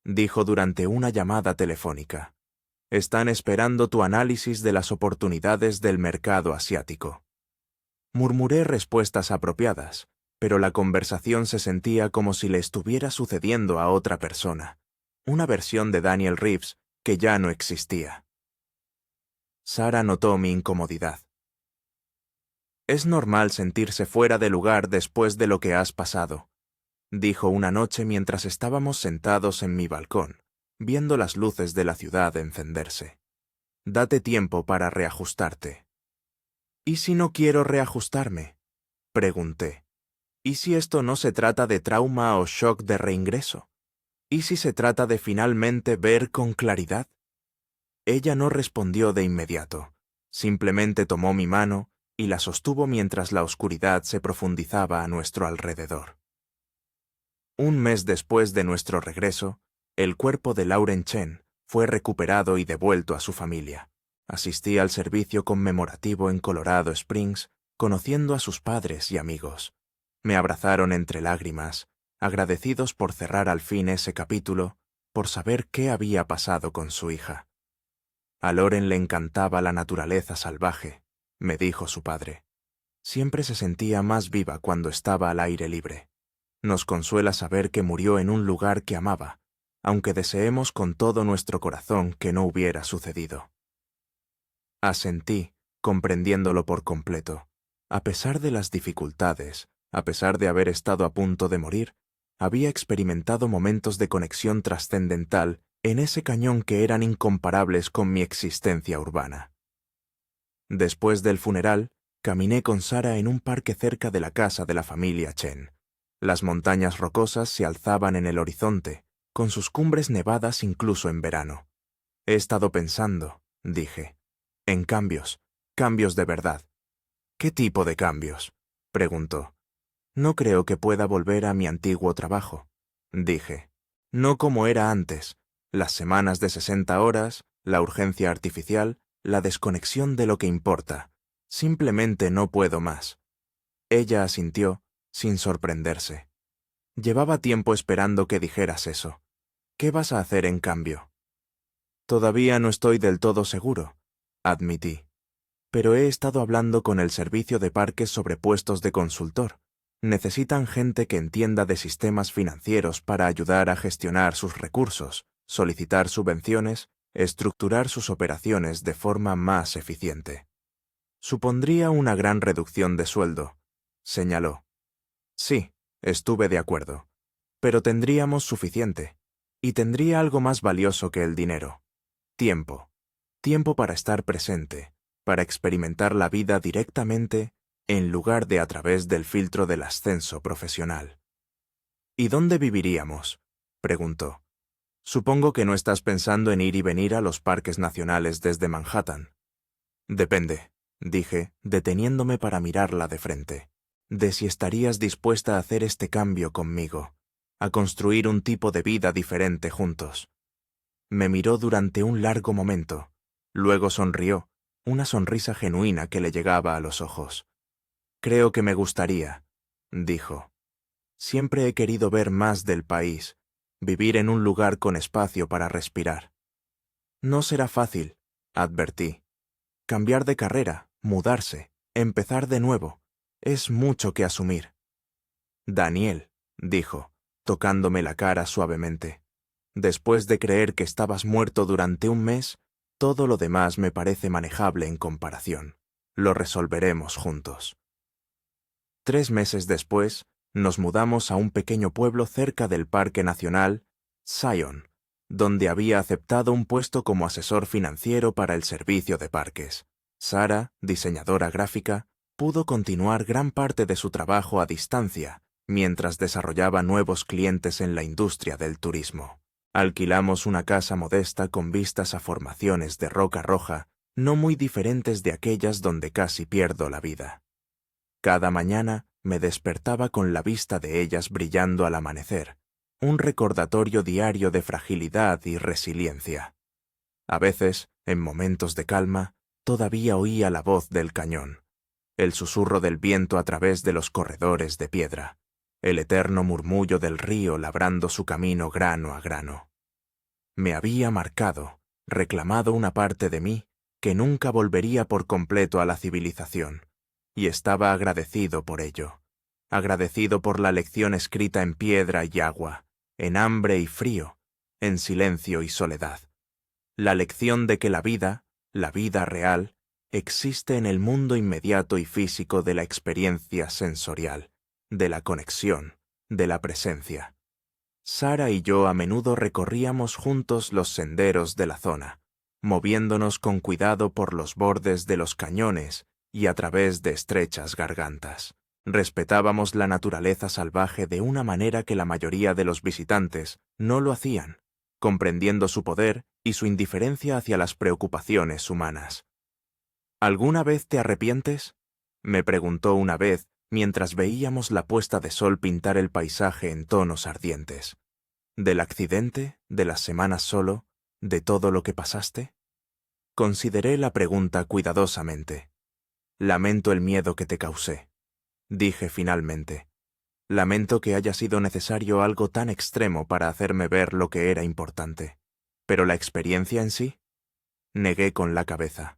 Speaker 1: dijo durante una llamada telefónica. Están esperando tu análisis de las oportunidades del mercado asiático. Murmuré respuestas apropiadas, pero la conversación se sentía como si le estuviera sucediendo a otra persona, una versión de Daniel Reeves que ya no existía. Sara notó mi incomodidad. Es normal sentirse fuera de lugar después de lo que has pasado, dijo una noche mientras estábamos sentados en mi balcón, viendo las luces de la ciudad encenderse. Date tiempo para reajustarte. ¿Y si no quiero reajustarme?, pregunté. ¿Y si esto no se trata de trauma o shock de reingreso? ¿Y si se trata de finalmente ver con claridad? Ella no respondió de inmediato, simplemente tomó mi mano y la sostuvo mientras la oscuridad se profundizaba a nuestro alrededor. 1 mes después de nuestro regreso, el cuerpo de Lauren Chen fue recuperado y devuelto a su familia. Asistí al servicio conmemorativo en Colorado Springs, conociendo a sus padres y amigos. Me abrazaron entre lágrimas, agradecidos por cerrar al fin ese capítulo, por saber qué había pasado con su hija. A Lauren le encantaba la naturaleza salvaje, me dijo su padre. Siempre se sentía más viva cuando estaba al aire libre. Nos consuela saber que murió en un lugar que amaba, aunque deseemos con todo nuestro corazón que no hubiera sucedido. Asentí, comprendiéndolo por completo. A pesar de las dificultades, a pesar de haber estado a punto de morir, había experimentado momentos de conexión trascendental en ese cañón que eran incomparables con mi existencia urbana. Después del funeral, caminé con Sara en un parque cerca de la casa de la familia Chen. Las montañas rocosas se alzaban en el horizonte, con sus cumbres nevadas incluso en verano. He estado pensando, dije, en cambios, cambios de verdad. ¿Qué tipo de cambios?, preguntó. No creo que pueda volver a mi antiguo trabajo, dije. No como era antes, las semanas de 60 horas, la urgencia artificial, la desconexión de lo que importa. Simplemente no puedo más. Ella asintió, sin sorprenderse. Llevaba tiempo esperando que dijeras eso. ¿Qué vas a hacer en cambio? Todavía no estoy del todo seguro, admití. Pero he estado hablando con el servicio de parques sobre puestos de consultor. Necesitan gente que entienda de sistemas financieros para ayudar a gestionar sus recursos, solicitar subvenciones, estructurar sus operaciones de forma más eficiente. Supondría una gran reducción de sueldo, señaló. Sí, estuve de acuerdo. Pero tendríamos suficiente. Y tendría algo más valioso que el dinero. Tiempo. Tiempo para estar presente, para experimentar la vida directamente, en lugar de a través del filtro del ascenso profesional. ¿Y dónde viviríamos?, preguntó. Supongo que no estás pensando en ir y venir a los parques nacionales desde Manhattan. Depende, dije, deteniéndome para mirarla de frente, de si estarías dispuesta a hacer este cambio conmigo, a construir un tipo de vida diferente juntos. Me miró durante un largo momento, luego sonrió, una sonrisa genuina que le llegaba a los ojos. Creo que me gustaría, dijo. Siempre he querido ver más del país, vivir en un lugar con espacio para respirar. No será fácil, advertí. Cambiar de carrera, mudarse, empezar de nuevo, es mucho que asumir. Daniel, dijo, tocándome la cara suavemente. Después de creer que estabas muerto durante un mes, todo lo demás me parece manejable en comparación. Lo resolveremos juntos. 3 meses después, nos mudamos a un pequeño pueblo cerca del Parque Nacional, Zion, donde había aceptado un puesto como asesor financiero para el servicio de parques. Sara, diseñadora gráfica, pudo continuar gran parte de su trabajo a distancia, mientras desarrollaba nuevos clientes en la industria del turismo. Alquilamos una casa modesta con vistas a formaciones de roca roja, no muy diferentes de aquellas donde casi pierdo la vida. Cada mañana me despertaba con la vista de ellas brillando al amanecer, un recordatorio diario de fragilidad y resiliencia. A veces, en momentos de calma, todavía oía la voz del cañón, el susurro del viento a través de los corredores de piedra, el eterno murmullo del río labrando su camino grano a grano. Me había marcado, reclamado una parte de mí que nunca volvería por completo a la civilización, y estaba agradecido por ello, agradecido por la lección escrita en piedra y agua, en hambre y frío, en silencio y soledad. La lección de que la vida real, existe en el mundo inmediato y físico de la experiencia sensorial, de la conexión, de la presencia. Sara y yo a menudo recorríamos juntos los senderos de la zona, moviéndonos con cuidado por los bordes de los cañones y a través de estrechas gargantas. Respetábamos la naturaleza salvaje de una manera que la mayoría de los visitantes no lo hacían, comprendiendo su poder y su indiferencia hacia las preocupaciones humanas. ¿Alguna vez te arrepientes?, me preguntó una vez mientras veíamos la puesta de sol pintar el paisaje en tonos ardientes. ¿Del accidente, de las semanas solo, de todo lo que pasaste? Consideré la pregunta cuidadosamente. Lamento el miedo que te causé, dije finalmente. Lamento que haya sido necesario algo tan extremo para hacerme ver lo que era importante. ¿Pero la experiencia en sí? Negué con la cabeza.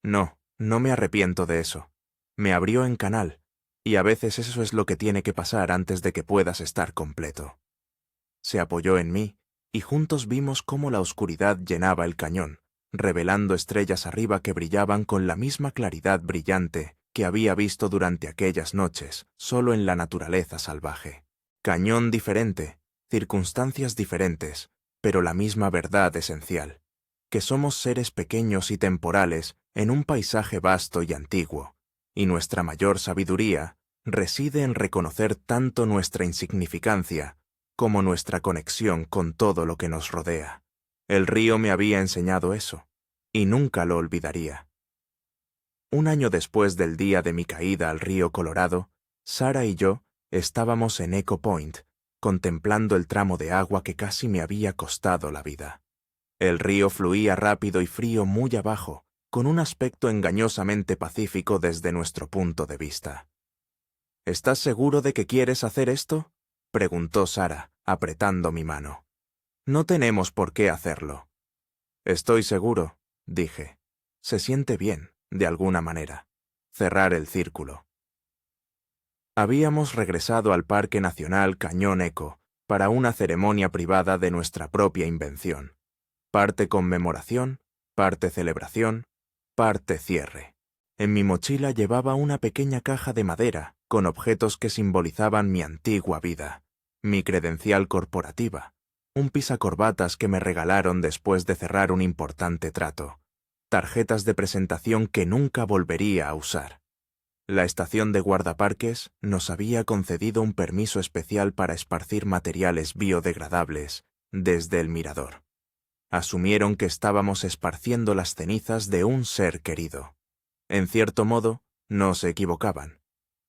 Speaker 1: No, no me arrepiento de eso. Me abrió en canal, y a veces eso es lo que tiene que pasar antes de que puedas estar completo. Se apoyó en mí, y juntos vimos cómo la oscuridad llenaba el cañón, revelando estrellas arriba que brillaban con la misma claridad brillante que había visto durante aquellas noches, solo en la naturaleza salvaje. Cañón diferente, circunstancias diferentes, pero la misma verdad esencial, que somos seres pequeños y temporales en un paisaje vasto y antiguo, y nuestra mayor sabiduría reside en reconocer tanto nuestra insignificancia como nuestra conexión con todo lo que nos rodea. El río me había enseñado eso, y nunca lo olvidaría. Un año después del día de mi caída al río Colorado, Sarah y yo estábamos en Echo Point, contemplando el tramo de agua que casi me había costado la vida. El río fluía rápido y frío muy abajo, con un aspecto engañosamente pacífico desde nuestro punto de vista. ¿Estás seguro de que quieres hacer esto?, preguntó Sarah, apretando mi mano. No tenemos por qué hacerlo. Estoy seguro, dije. Se siente bien, de alguna manera. Cerrar el círculo. Habíamos regresado al Parque Nacional Cañón Echo para una ceremonia privada de nuestra propia invención. Parte conmemoración, parte celebración, parte cierre. En mi mochila llevaba una pequeña caja de madera con objetos que simbolizaban mi antigua vida, mi credencial corporativa, un pisacorbatas que me regalaron después de cerrar un importante trato, tarjetas de presentación que nunca volvería a usar. La estación de guardaparques nos había concedido un permiso especial para esparcir materiales biodegradables desde el mirador. Asumieron que estábamos esparciendo las cenizas de un ser querido. En cierto modo, no se equivocaban.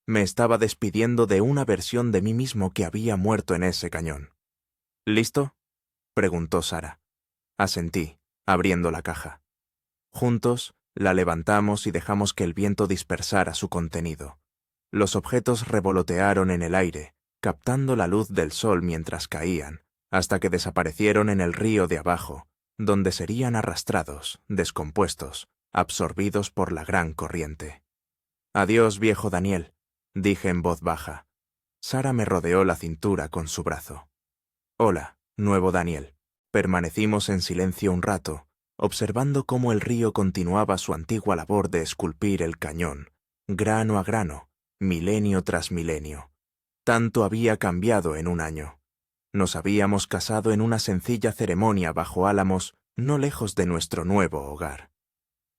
Speaker 1: Me estaba despidiendo de una versión de mí mismo que había muerto en ese cañón. ¿Listo?, preguntó Sarah. Asentí, abriendo la caja. Juntos, la levantamos y dejamos que el viento dispersara su contenido. Los objetos revolotearon en el aire, captando la luz del sol mientras caían, hasta que desaparecieron en el río de abajo, donde serían arrastrados, descompuestos, absorbidos por la gran corriente. «Adiós, viejo Daniel», dije en voz baja. Sarah me rodeó la cintura con su brazo. «Hola, nuevo Daniel». Permanecimos en silencio un rato, observando cómo el río continuaba su antigua labor de esculpir el cañón, grano a grano, milenio tras milenio. Tanto había cambiado en un año. Nos habíamos casado en una sencilla ceremonia bajo álamos no lejos de nuestro nuevo hogar.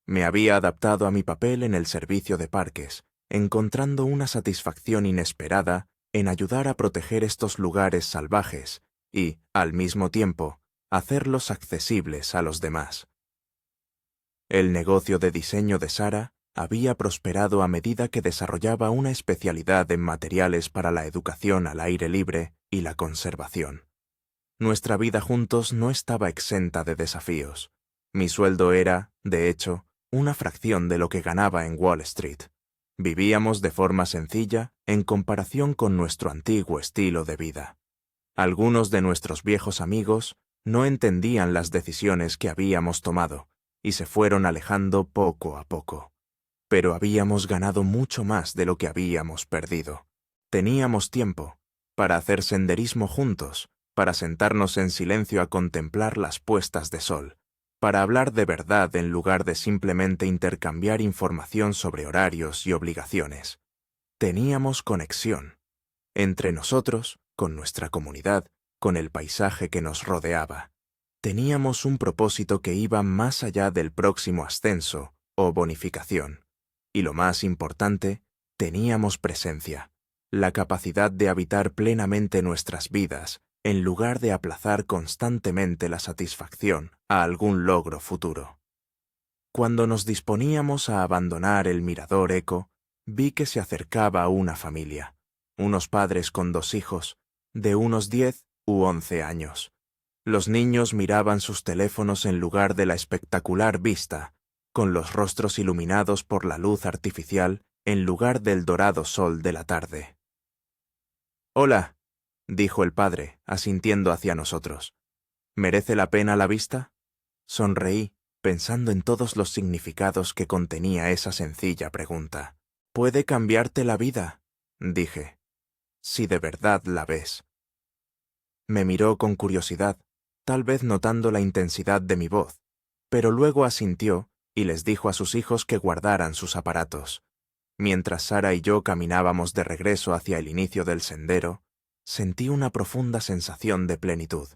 Speaker 1: Me había adaptado a mi papel en el servicio de parques, encontrando una satisfacción inesperada en ayudar a proteger estos lugares salvajes y, al mismo tiempo, hacerlos accesibles a los demás. El negocio de diseño de Sarah había prosperado a medida que desarrollaba una especialidad en materiales para la educación al aire libre y la conservación. Nuestra vida juntos no estaba exenta de desafíos. Mi sueldo era, de hecho, una fracción de lo que ganaba en Wall Street. Vivíamos de forma sencilla en comparación con nuestro antiguo estilo de vida. Algunos de nuestros viejos amigos no entendían las decisiones que habíamos tomado y se fueron alejando poco a poco. Pero habíamos ganado mucho más de lo que habíamos perdido. Teníamos tiempo para hacer senderismo juntos, para sentarnos en silencio a contemplar las puestas de sol, para hablar de verdad en lugar de simplemente intercambiar información sobre horarios y obligaciones. Teníamos conexión, entre nosotros, con nuestra comunidad, con el paisaje que nos rodeaba. Teníamos un propósito que iba más allá del próximo ascenso o bonificación. Y lo más importante, teníamos presencia, la capacidad de habitar plenamente nuestras vidas, en lugar de aplazar constantemente la satisfacción a algún logro futuro. Cuando nos disponíamos a abandonar el mirador Echo, vi que se acercaba una familia, unos padres con 2 hijos, de unos 10 u 11 años. Los niños miraban sus teléfonos en lugar de la espectacular vista, con los rostros iluminados por la luz artificial en lugar del dorado sol de la tarde. «Hola», dijo el padre, asintiendo hacia nosotros. «¿Merece la pena la vista?». Sonreí, pensando en todos los significados que contenía esa sencilla pregunta. «Puede cambiarte la vida», dije, «si de verdad la ves». Me miró con curiosidad, tal vez notando la intensidad de mi voz, pero luego asintió y les dijo a sus hijos que guardaran sus aparatos. Mientras Sara y yo caminábamos de regreso hacia el inicio del sendero, sentí una profunda sensación de plenitud.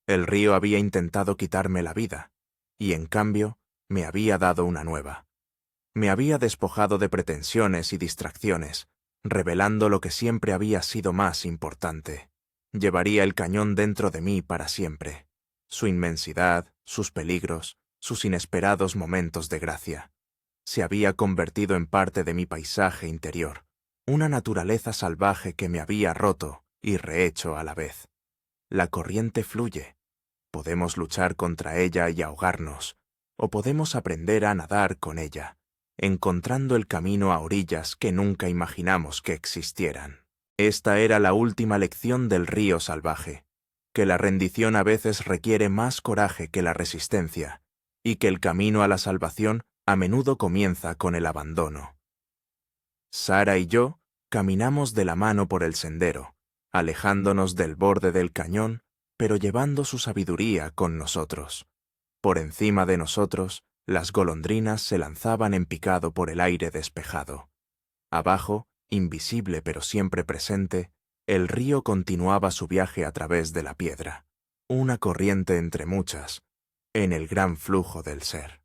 Speaker 1: El río había intentado quitarme la vida, y en cambio me había dado una nueva. Me había despojado de pretensiones y distracciones, revelando lo que siempre había sido más importante. Llevaría el cañón dentro de mí para siempre, su inmensidad, sus peligros, sus inesperados momentos de gracia. Se había convertido en parte de mi paisaje interior, una naturaleza salvaje que me había roto y rehecho a la vez. La corriente fluye. Podemos luchar contra ella y ahogarnos, o podemos aprender a nadar con ella, encontrando el camino a orillas que nunca imaginamos que existieran. Esta era la última lección del río salvaje, que la rendición a veces requiere más coraje que la resistencia, y que el camino a la salvación a menudo comienza con el abandono. Sara y yo caminamos de la mano por el sendero, alejándonos del borde del cañón, pero llevando su sabiduría con nosotros. Por encima de nosotros, las golondrinas se lanzaban en picado por el aire despejado. Abajo, invisible pero siempre presente, el río continuaba su viaje a través de la piedra, una corriente entre muchas, en el gran flujo del ser.